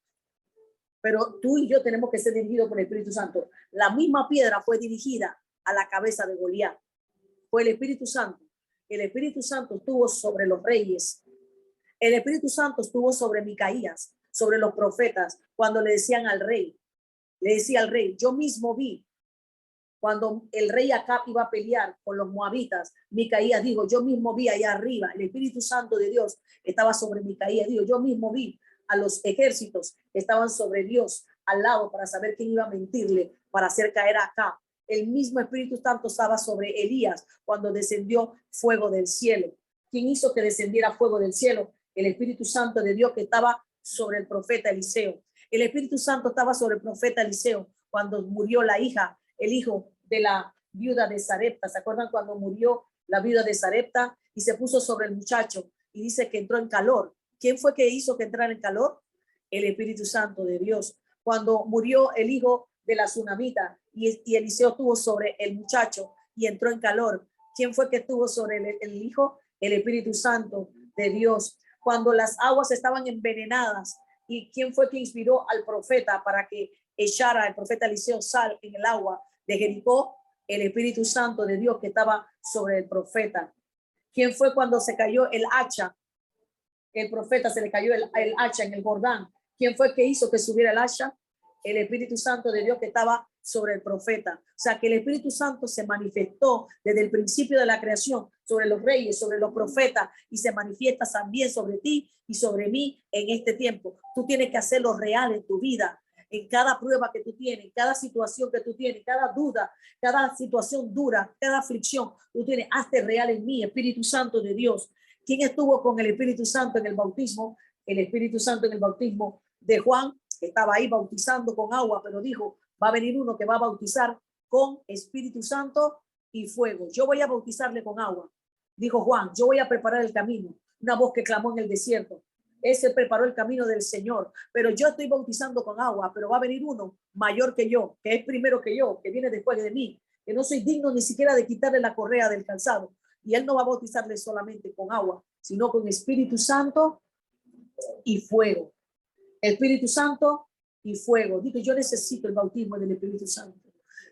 Pero tú y yo tenemos que ser dirigidos por el Espíritu Santo. La misma piedra fue dirigida a la cabeza de Goliat. Fue el Espíritu Santo. El Espíritu Santo estuvo sobre los reyes. El Espíritu Santo estuvo sobre Micaías, sobre los profetas, cuando le decían al rey, le decía al rey, yo mismo vi, cuando el rey Acab iba a pelear con los moabitas, Micaías dijo, yo mismo vi allá arriba, el Espíritu Santo de Dios estaba sobre Micaías, dijo, yo mismo vi a los ejércitos que estaban sobre Dios al lado para saber quién iba a mentirle, para hacer caer a Acab. El mismo Espíritu Santo estaba sobre Elías cuando descendió fuego del cielo. ¿Quién hizo que descendiera fuego del cielo? El Espíritu Santo de Dios que estaba sobre el profeta Eliseo. El Espíritu Santo estaba sobre el profeta Eliseo cuando murió el hijo de la viuda de Sarepta. ¿Se acuerdan cuando murió la viuda de Sarepta y se puso sobre el muchacho y dice que entró en calor? ¿Quién fue que hizo que entrara en calor? El Espíritu Santo de Dios. Cuando murió el hijo de la tsunamita y Eliseo estuvo sobre el muchacho y entró en calor. ¿Quién fue que estuvo sobre el hijo? El Espíritu Santo de Dios. Cuando las aguas estaban envenenadas, ¿y quién fue que inspiró al profeta para que echara el profeta Eliseo sal en el agua de Jericó? El Espíritu Santo de Dios que estaba sobre el profeta. ¿Quién fue cuando se cayó el hacha? El profeta se le cayó el hacha en el Jordán. ¿Quién fue que hizo que subiera el hacha? El Espíritu Santo de Dios que estaba sobre el profeta. O sea que el Espíritu Santo se manifestó desde el principio de la creación sobre los reyes, sobre los profetas, y se manifiesta también sobre ti y sobre mí en este tiempo. Tú tienes que hacerlo real en tu vida, en cada prueba que tú tienes, cada situación que tú tienes, cada duda, cada situación dura, cada aflicción, tú tienes, hazte real en mí, Espíritu Santo de Dios. ¿Quién estuvo con el Espíritu Santo en el bautismo? El Espíritu Santo en el bautismo de Juan. Estaba ahí bautizando con agua, pero dijo, va a venir uno que va a bautizar con Espíritu Santo y fuego. Yo voy a bautizarle con agua. Dijo Juan, yo voy a preparar el camino. Una voz que clamó en el desierto. Ese preparó el camino del Señor, pero yo estoy bautizando con agua, pero va a venir uno mayor que yo, que es primero que yo, que viene después de mí, que no soy digno ni siquiera de quitarle la correa del calzado. Y él no va a bautizarle solamente con agua, sino con Espíritu Santo y fuego. Espíritu Santo y fuego. Digo, yo necesito el bautismo del Espíritu Santo.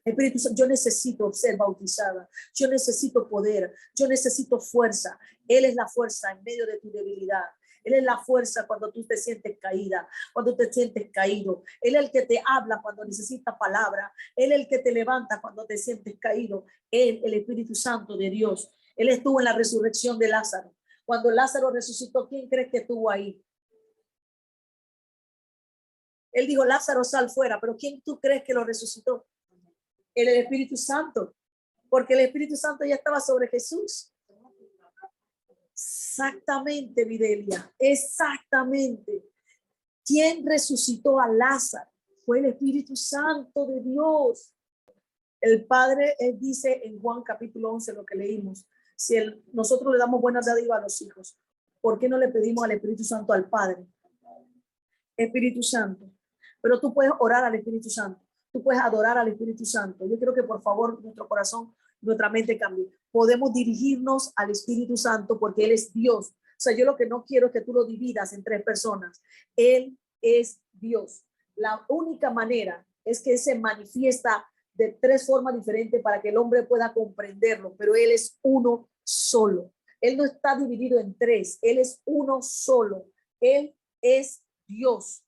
Espíritu Santo, yo necesito ser bautizada. Yo necesito poder. Yo necesito fuerza. Él es la fuerza en medio de tu debilidad. Él es la fuerza cuando tú te sientes caída, cuando te sientes caído. Él es el que te habla cuando necesitas palabra. Él es el que te levanta cuando te sientes caído. Él, el Espíritu Santo de Dios. Él estuvo en la resurrección de Lázaro. Cuando Lázaro resucitó, ¿quién crees que estuvo ahí? Él dijo, Lázaro, sal fuera, pero ¿quién tú crees que lo resucitó? El Espíritu Santo, porque el Espíritu Santo ya estaba sobre Jesús. Exactamente, Videlia, exactamente. ¿Quién resucitó a Lázaro? Fue el Espíritu Santo de Dios. El Padre, él dice en Juan capítulo 11, lo que leímos, si nosotros le damos buenas dádivas a los hijos, ¿por qué no le pedimos al Espíritu Santo al Padre? Espíritu Santo. Pero tú puedes orar al Espíritu Santo. Tú puedes adorar al Espíritu Santo. Yo quiero que por favor nuestro corazón, nuestra mente cambie. Podemos dirigirnos al Espíritu Santo porque Él es Dios. sea, yo lo que no quiero es que tú lo dividas en tres personas. Él es Dios. La única manera es que se manifiesta de tres formas diferentes para que el hombre pueda comprenderlo, pero Él es uno solo. Él no está dividido en tres, Él es uno solo. Él es Dios.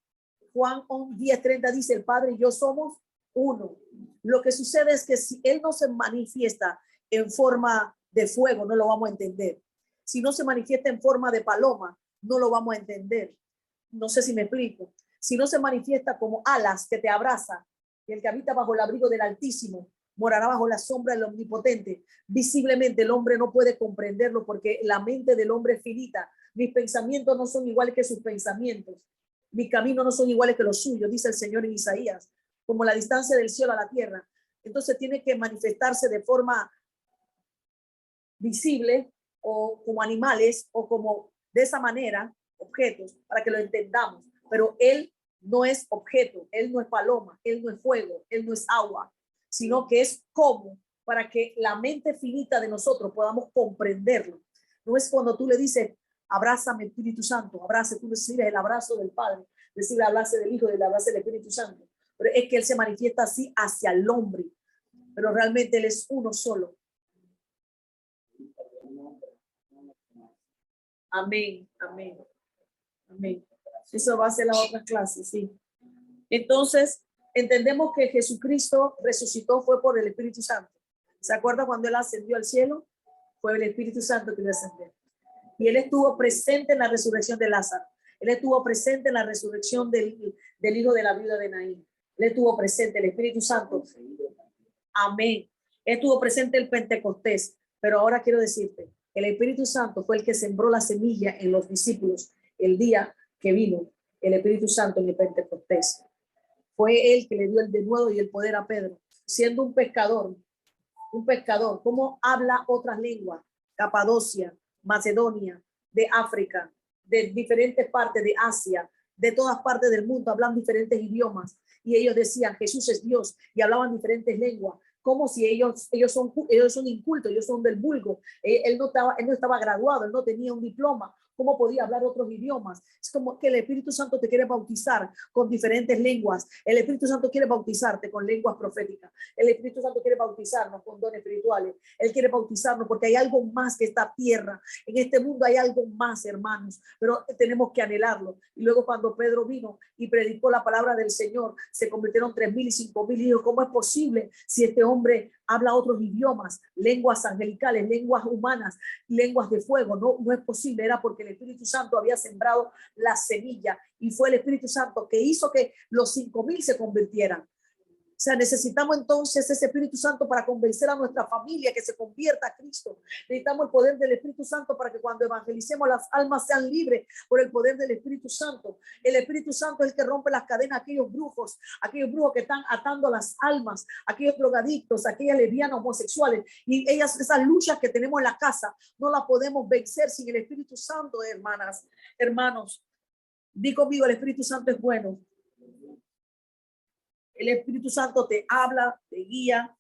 Juan 10:30 dice, el Padre y yo somos uno. Lo que sucede es que si Él no se manifiesta en forma de fuego, no lo vamos a entender. Si no se manifiesta en forma de paloma, no lo vamos a entender. No sé si me explico. Si no se manifiesta como alas que te abraza, y el que habita bajo el abrigo del Altísimo morará bajo la sombra del Omnipotente. Visiblemente el hombre no puede comprenderlo porque la mente del hombre es finita. Mis pensamientos no son iguales que sus pensamientos. Mis caminos no son iguales que los suyos, dice el Señor en Isaías, como la distancia del cielo a la tierra. Entonces tiene que manifestarse de forma visible o como animales o como de esa manera, objetos, para que lo entendamos. Pero Él no es objeto, Él no es paloma, Él no es fuego, Él no es agua, sino que es como para que la mente finita de nosotros podamos comprenderlo. No es cuando tú le dices, abrázame Espíritu Santo, abrace, tú recibes el abrazo del Padre, recibes el abrazo del Hijo, el abrazo del Espíritu Santo. Pero es que Él se manifiesta así hacia el hombre, pero realmente Él es uno solo. Amén, amén, amén. Eso va a ser la otra clase, sí. Entonces, entendemos que Jesucristo resucitó fue por el Espíritu Santo. ¿Se acuerda cuando Él ascendió al cielo? Fue el Espíritu Santo que le ascendió. Y Él estuvo presente en la resurrección de Lázaro. Él estuvo presente en la resurrección del hijo de la viuda de Naín. Él estuvo presente, el Espíritu Santo. Amén. Él estuvo presente el Pentecostés. Pero ahora quiero decirte, el Espíritu Santo fue el que sembró la semilla en los discípulos el día que vino el Espíritu Santo en el Pentecostés. Fue él que le dio el denuedo y el poder a Pedro, siendo un pescador. ¿Cómo habla otras lenguas? Capadocia, Macedonia, de África, de diferentes partes de Asia, de todas partes del mundo, hablan diferentes idiomas. Y ellos decían, Jesús es Dios, y hablaban diferentes lenguas. Como si ellos son incultos, ellos son del vulgo. Él no estaba graduado, él no tenía un diploma. ¿Cómo podía hablar otros idiomas? Es como que el Espíritu Santo te quiere bautizar con diferentes lenguas. El Espíritu Santo quiere bautizarte con lenguas proféticas. El Espíritu Santo quiere bautizarnos con dones espirituales. Él quiere bautizarnos porque hay algo más que esta tierra. En este mundo hay algo más, hermanos, pero tenemos que anhelarlo. Y luego cuando Pedro vino y predicó la palabra del Señor, se convirtieron 3,000 y 5,000. Y dijo, ¿cómo es posible si este hombre habla otros idiomas, lenguas angelicales, lenguas humanas, lenguas de fuego? No es posible. Era porque el Espíritu Santo había sembrado la semilla y fue el Espíritu Santo que hizo que los 5,000 se convirtieran. O sea, necesitamos entonces ese Espíritu Santo para convencer a nuestra familia que se convierta a Cristo. Necesitamos el poder del Espíritu Santo para que cuando evangelicemos las almas sean libres por el poder del Espíritu Santo. El Espíritu Santo es el que rompe las cadenas, aquellos brujos que están atando las almas, aquellos drogadictos, aquellas lesbianas, homosexuales. Y esas luchas que tenemos en la casa, no las podemos vencer sin el Espíritu Santo, hermanas, hermanos. Di conmigo, el Espíritu Santo es bueno. El Espíritu Santo te habla, te guía,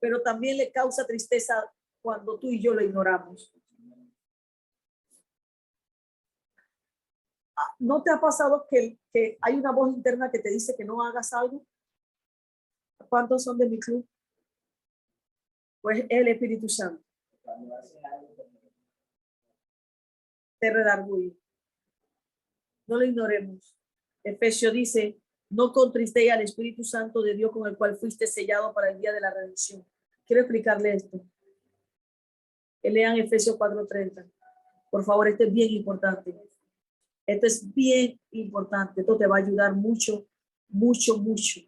pero también le causa tristeza cuando tú y yo lo ignoramos. ¿No te ha pasado que hay una voz interna que te dice que no hagas algo? ¿Cuántos son de mi club? Pues es el Espíritu Santo. Te redarguye. No lo ignoremos. Efesios dice, no contristéis al Espíritu Santo de Dios con el cual fuiste sellado para el día de la redención. Quiero explicarle esto. Lean Efesios 4:30. Por favor, esto es bien importante. Esto es bien importante. Esto te va a ayudar mucho, mucho, mucho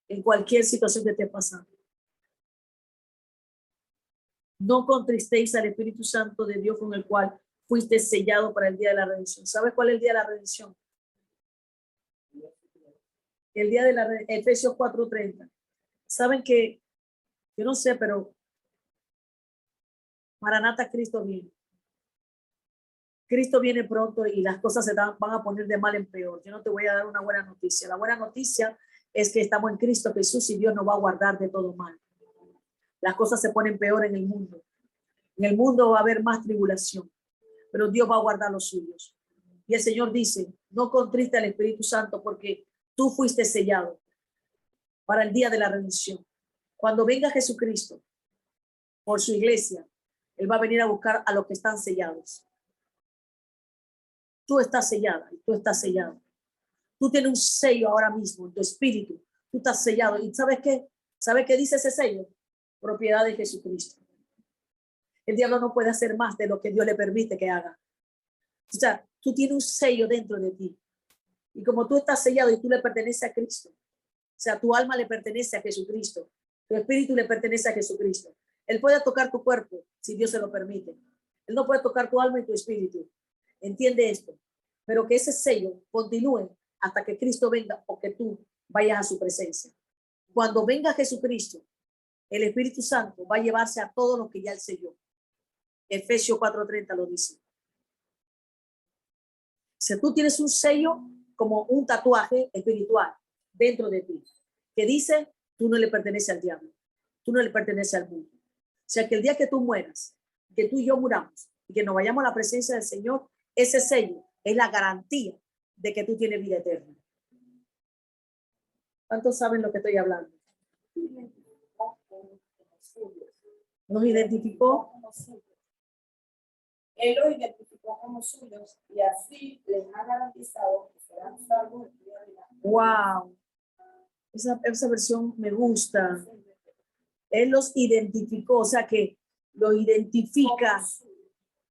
en cualquier situación que esté pasando. No contristéis al Espíritu Santo de Dios con el cual fuiste sellado para el día de la redención. ¿Sabes cuál es el día de la redención? El día de la Efesios 4:30. Saben que, yo no sé, pero Maranata, Cristo viene. Cristo viene pronto y las cosas van a poner de mal en peor. Yo no te voy a dar una buena noticia. La buena noticia es que estamos en Cristo Jesús y Dios nos va a guardar de todo mal. Las cosas se ponen peor en el mundo. En el mundo va a haber más tribulación. pero Dios va a guardar los suyos. Y el Señor dice, no contriste al Espíritu Santo porque tú fuiste sellado para el día de la redención. Cuando venga Jesucristo por su iglesia, Él va a venir a buscar a los que están sellados. Tú estás sellada y tú estás sellado. Tú tienes un sello ahora mismo en tu espíritu. Tú estás sellado. ¿Y sabes qué? ¿Sabes qué dice ese sello? Propiedad de Jesucristo. El diablo no puede hacer más de lo que Dios le permite que haga. O sea, tú tienes un sello dentro de ti. Y como tú estás sellado y tú le perteneces a Cristo, o sea, tu alma le pertenece a Jesucristo, tu espíritu le pertenece a Jesucristo. Él puede tocar tu cuerpo si Dios se lo permite. Él no puede tocar tu alma y tu espíritu. Entiende esto. Pero que ese sello continúe hasta que Cristo venga o que tú vayas a su presencia. Cuando venga Jesucristo, el Espíritu Santo va a llevarse a todos los que ya él selló. Efesios 4:30 lo dice. Si tú tienes un sello como un tatuaje espiritual dentro de ti, que dice, tú no le perteneces al diablo, tú no le perteneces al mundo. O sea, que el día que tú mueras, que tú y yo muramos y que nos vayamos a la presencia del Señor, ese sello es la garantía de que tú tienes vida eterna. ¿Cuántos saben lo que estoy hablando? Nos identificó. Él los identificó como suyos y así les ha garantizado que serán salvos el día de la Wow. Esa versión me gusta. Él los identificó, o sea que lo identifica.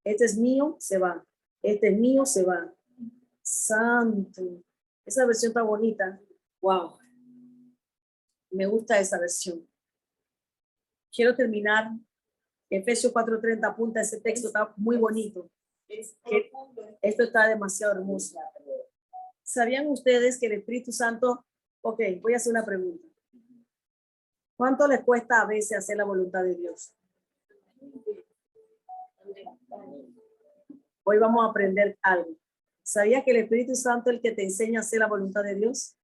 Este es mío, se va. Este es mío, se va. Santo. Esa versión está bonita. Wow. Me gusta esa versión. Quiero terminar. Efesios 4:30 apunta ese texto, está muy bonito. Esto está demasiado hermoso. ¿Sabían ustedes que el Espíritu Santo? Ok, voy a hacer una pregunta. ¿Cuánto les cuesta a veces hacer la voluntad de Dios? Hoy vamos a aprender algo. ¿Sabías que el Espíritu Santo es el que te enseña a hacer la voluntad de Dios?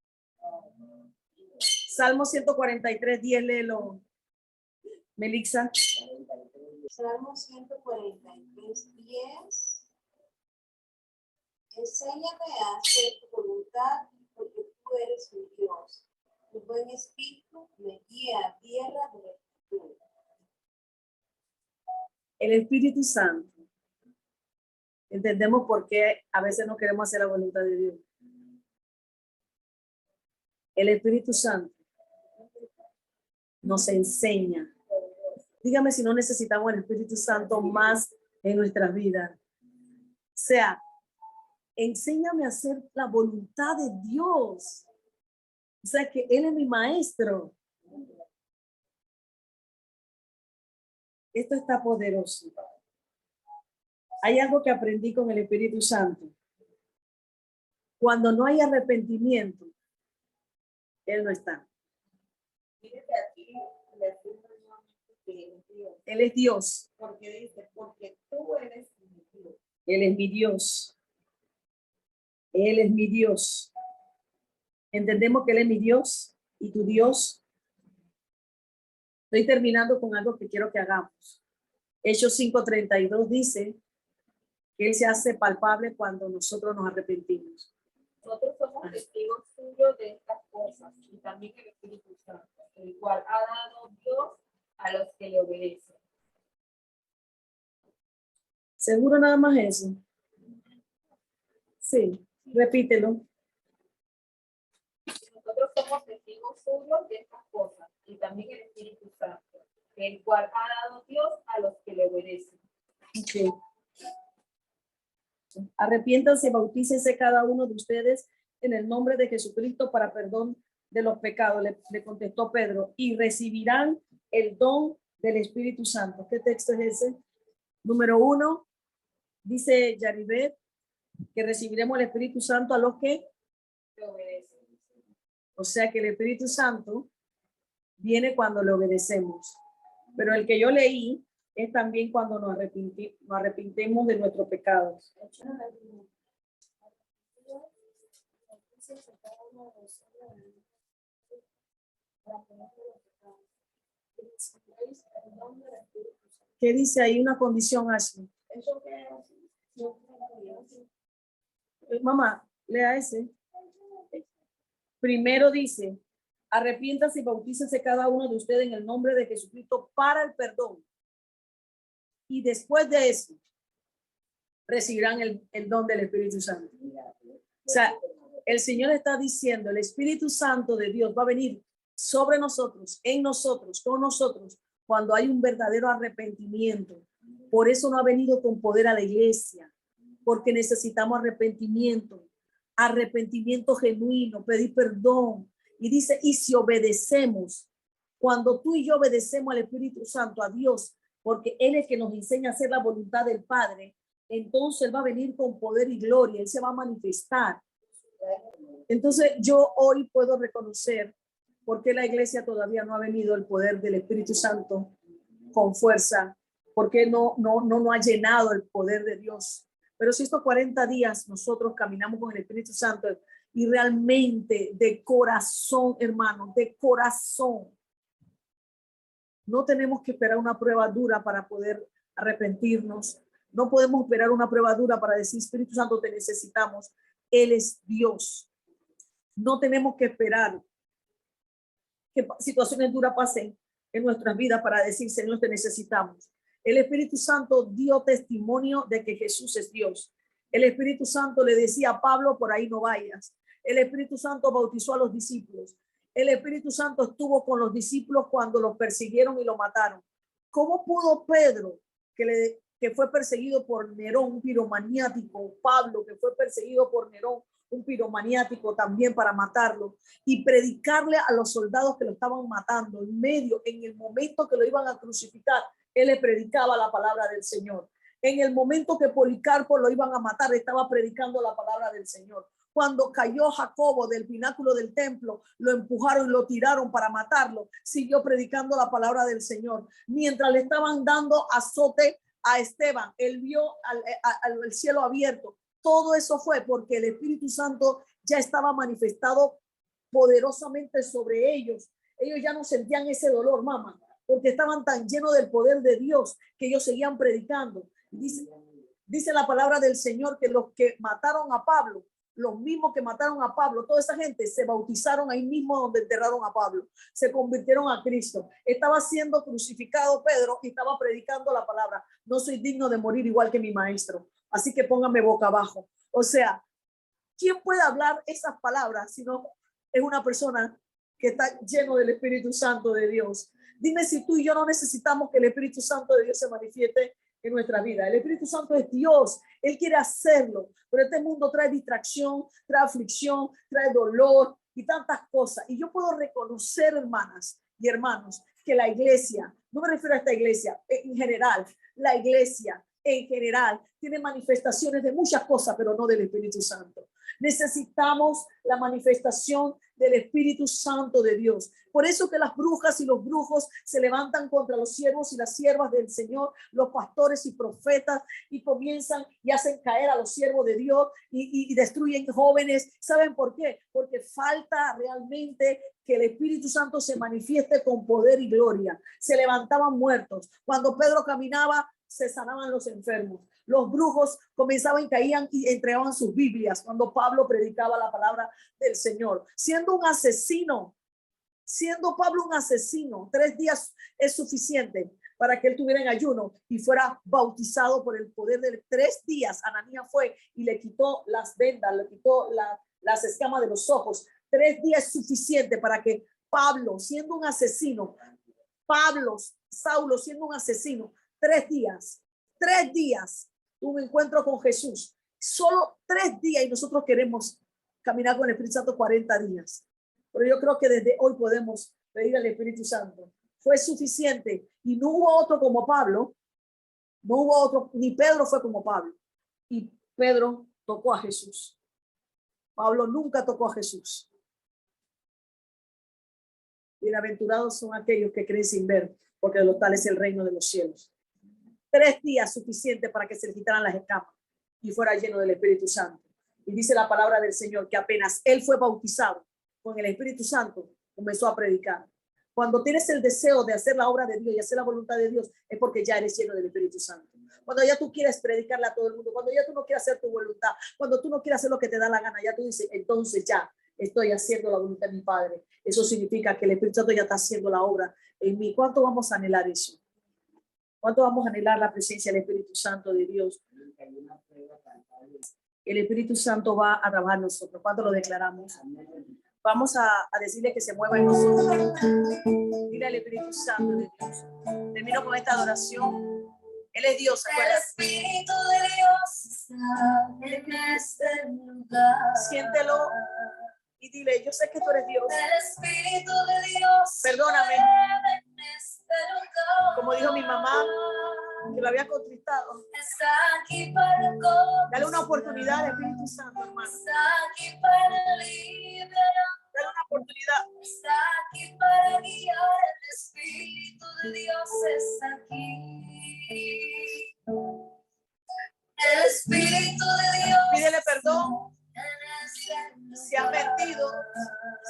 Salmo 143:10, léelo. Melixa. Salmo 143:10. Enséñame a hacer tu voluntad, porque tú eres mi Dios. Tu buen espíritu me guía a tierra de rectitud. El Espíritu Santo. Entendemos por qué a veces no queremos hacer la voluntad de Dios. El Espíritu Santo nos enseña. Dígame si no necesitamos el Espíritu Santo más en nuestras vidas. O sea, enséñame a hacer la voluntad de Dios. O sea, que Él es mi maestro. Esto está poderoso. Hay algo que aprendí con el Espíritu Santo. Cuando no hay arrepentimiento, Él no está. Él es Dios. Porque dice, porque tú eres mi Dios. Él es mi Dios. Él es mi Dios. Entendemos que Él es mi Dios y tu Dios. Estoy terminando con algo que quiero que hagamos. Hechos 5:32 dice que Él se hace palpable cuando nosotros nos arrepentimos. Nosotros somos testigos suyos de estas cosas y también el Espíritu Santo, el cual ha dado Dios a los que le obedecen. ¿Seguro nada más eso? Sí, repítelo. Nosotros somos testigos suyos de estas cosas y también el Espíritu Santo, el cual ha dado Dios a los que le obedecen. Okay. Arrepiéntanse y bautícense cada uno de ustedes en el nombre de Jesucristo para perdón de los pecados, le contestó Pedro, y recibirán el don del Espíritu Santo. ¿Qué texto es ese? Número 1, dice Yaribet, que recibiremos el Espíritu Santo a los que Le obedecen. O sea que el Espíritu Santo viene cuando le obedecemos. Pero el que yo leí es también cuando nos arrepentimos de nuestros pecados. ¿Qué dice ahí una condición, Ashley? Eso que Mamá, lea ese. Primero dice, arrepiéntase y bautícese cada uno de ustedes en el nombre de Jesucristo para el perdón. Y después de eso, recibirán el don del Espíritu Santo. O sea, el Señor está diciendo, el Espíritu Santo de Dios va a venir sobre nosotros, en nosotros, con nosotros, cuando hay un verdadero arrepentimiento. Por eso no ha venido con poder a la iglesia, porque necesitamos arrepentimiento, arrepentimiento genuino, pedir perdón. Y dice, y si obedecemos, cuando tú y yo obedecemos al Espíritu Santo, a Dios, porque Él es que nos enseña a hacer la voluntad del Padre, entonces Él va a venir con poder y gloria, Él se va a manifestar. Entonces yo hoy puedo reconocer por qué la iglesia todavía no ha venido el poder del Espíritu Santo con fuerza, porque no ha llenado el poder de Dios. Pero si estos 40 días nosotros caminamos con el Espíritu Santo y realmente de corazón, hermanos, de corazón, no tenemos que esperar una prueba dura para poder arrepentirnos. No podemos esperar una prueba dura para decir, Espíritu Santo, te necesitamos. Él es Dios. No tenemos que esperar que situaciones duras pasen en nuestras vidas para decir, Señor, te necesitamos. El Espíritu Santo dio testimonio de que Jesús es Dios. El Espíritu Santo le decía a Pablo, por ahí no vayas. El Espíritu Santo bautizó a los discípulos. El Espíritu Santo estuvo con los discípulos cuando los persiguieron y lo mataron. ¿Cómo pudo Pedro, que fue perseguido por Nerón, un piromaniático, Pablo, que fue perseguido por Nerón, un piromaniático también para matarlo, y predicarle a los soldados que lo estaban matando en el momento que lo iban a crucificar? Él le predicaba la palabra del Señor. En el momento que Policarpo lo iban a matar, estaba predicando la palabra del Señor. Cuando cayó Jacobo del pináculo del templo, lo empujaron y lo tiraron para matarlo, siguió predicando la palabra del Señor. Mientras le estaban dando azote a Esteban, él vio el cielo abierto. Todo eso fue porque el Espíritu Santo ya estaba manifestado poderosamente sobre ellos. Ellos ya no sentían ese dolor, mamá, porque estaban tan llenos del poder de Dios que ellos seguían predicando. Dice la palabra del Señor que los que mataron a Pablo, los mismos que mataron a Pablo, toda esa gente se bautizaron ahí mismo donde enterraron a Pablo, se convirtieron a Cristo. Estaba siendo crucificado Pedro y estaba predicando la palabra. No soy digno de morir igual que mi maestro, así que póngame boca abajo. O sea, ¿quién puede hablar esas palabras si no es una persona que está lleno del Espíritu Santo de Dios? Dime si tú y yo no necesitamos que el Espíritu Santo de Dios se manifieste en nuestra vida. El Espíritu Santo es Dios, Él quiere hacerlo, pero este mundo trae distracción, trae aflicción, trae dolor y tantas cosas. Y yo puedo reconocer, hermanas y hermanos, que la iglesia, no me refiero a esta iglesia, en general, la iglesia en general tiene manifestaciones de muchas cosas, pero no del Espíritu Santo. Necesitamos la manifestación del Espíritu Santo de Dios. Por eso que las brujas y los brujos se levantan contra los siervos y las siervas del Señor, los pastores y profetas, y comienzan y hacen caer a los siervos de Dios y destruyen jóvenes. ¿Saben por qué? Porque falta realmente que el Espíritu Santo se manifieste con poder y gloria. Se levantaban muertos. Cuando Pedro caminaba, se sanaban los enfermos. Los brujos comenzaban, caían y entregaban sus Biblias cuando Pablo predicaba la palabra del Señor. Siendo Pablo un asesino, 3 días es suficiente para que él tuviera en ayuno y fuera bautizado por el poder de 3 días. Ananías fue y le quitó las vendas, le quitó las escamas de los ojos. 3 días es suficiente para que Pablo, siendo un asesino, Saulo siendo un asesino, 3 días un encuentro con Jesús. Solo 3 días y nosotros queremos caminar con el Espíritu Santo 40 días. Pero yo creo que desde hoy podemos pedir al Espíritu Santo. Fue suficiente y no hubo otro como Pablo. No hubo otro, ni Pedro fue como Pablo. Y Pedro tocó a Jesús. Pablo nunca tocó a Jesús. Bienaventurados son aquellos que creen sin ver, porque de los tales es el reino de los cielos. 3 días suficiente para que se le quitaran las escamas y fuera lleno del Espíritu Santo. Y dice la palabra del Señor que apenas él fue bautizado con el Espíritu Santo, comenzó a predicar. Cuando tienes el deseo de hacer la obra de Dios y hacer la voluntad de Dios, es porque ya eres lleno del Espíritu Santo. Cuando ya tú quieres predicarle a todo el mundo, cuando ya tú no quieres hacer tu voluntad, cuando tú no quieres hacer lo que te da la gana, ya tú dices, entonces ya estoy haciendo la voluntad de mi Padre. Eso significa que el Espíritu Santo ya está haciendo la obra en mí. ¿Cuánto vamos a anhelar eso? ¿Cuánto vamos a anhelar la presencia del Espíritu Santo de Dios? El Espíritu Santo va a trabajar en nosotros. ¿Cuánto lo declaramos? Vamos a decirle que se mueva en nosotros. Dile al Espíritu Santo de Dios. Termino con esta adoración. Él es Dios. El Espíritu de Dios está en este lugar. Siéntelo y dile, yo sé que tú eres Dios. El Espíritu de Dios. Perdóname. En este lugar. Como dijo mi mamá, que lo había contristado. Está aquí para consolar. Dale una oportunidad al Espíritu Santo, hermano. Está aquí para liberar. Dale una oportunidad. Está aquí para guiar. El Espíritu de Dios está aquí. El Espíritu de Dios. Pídele perdón En este si has mentido,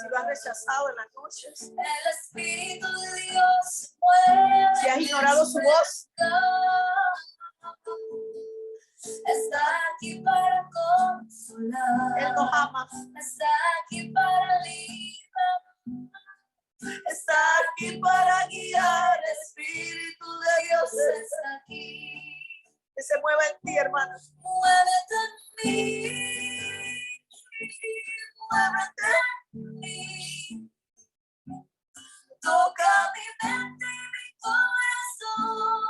si lo has rechazado en las noches, El Espíritu de Dios mueve. si has ignorado su voz. Está aquí para consolar. Él nos ama. Está aquí para liberar. Está aquí para guiar. El Espíritu de Dios Está aquí. que se mueva en ti, hermano. Muévete en mí. Muévete en mí. Toca mi mente y mi corazón.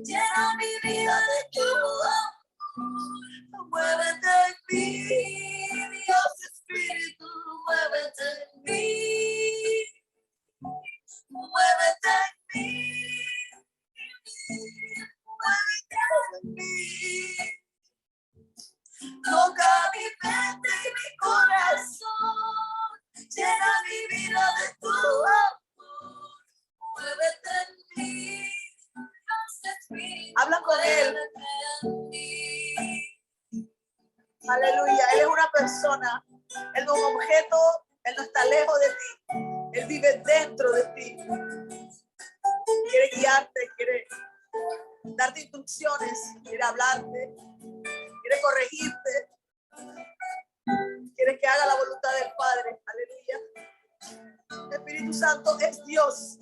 Llena mi vida de tu amor. Muévete en mí, Dios Espíritu, muévete en mí. Muévete en mí. Muévete en mí. Toca mi mente y mi corazón. Llena mi vida de tu amor. Muévete en mí. Habla con Él. Aleluya. Él es una persona. Él no es un objeto. Él no está lejos de ti. Él vive dentro de ti. Quiere guiarte, quiere darte instrucciones, quiere hablarte, quiere corregirte, quiere que haga la voluntad del Padre. Aleluya. El Espíritu Santo es Dios.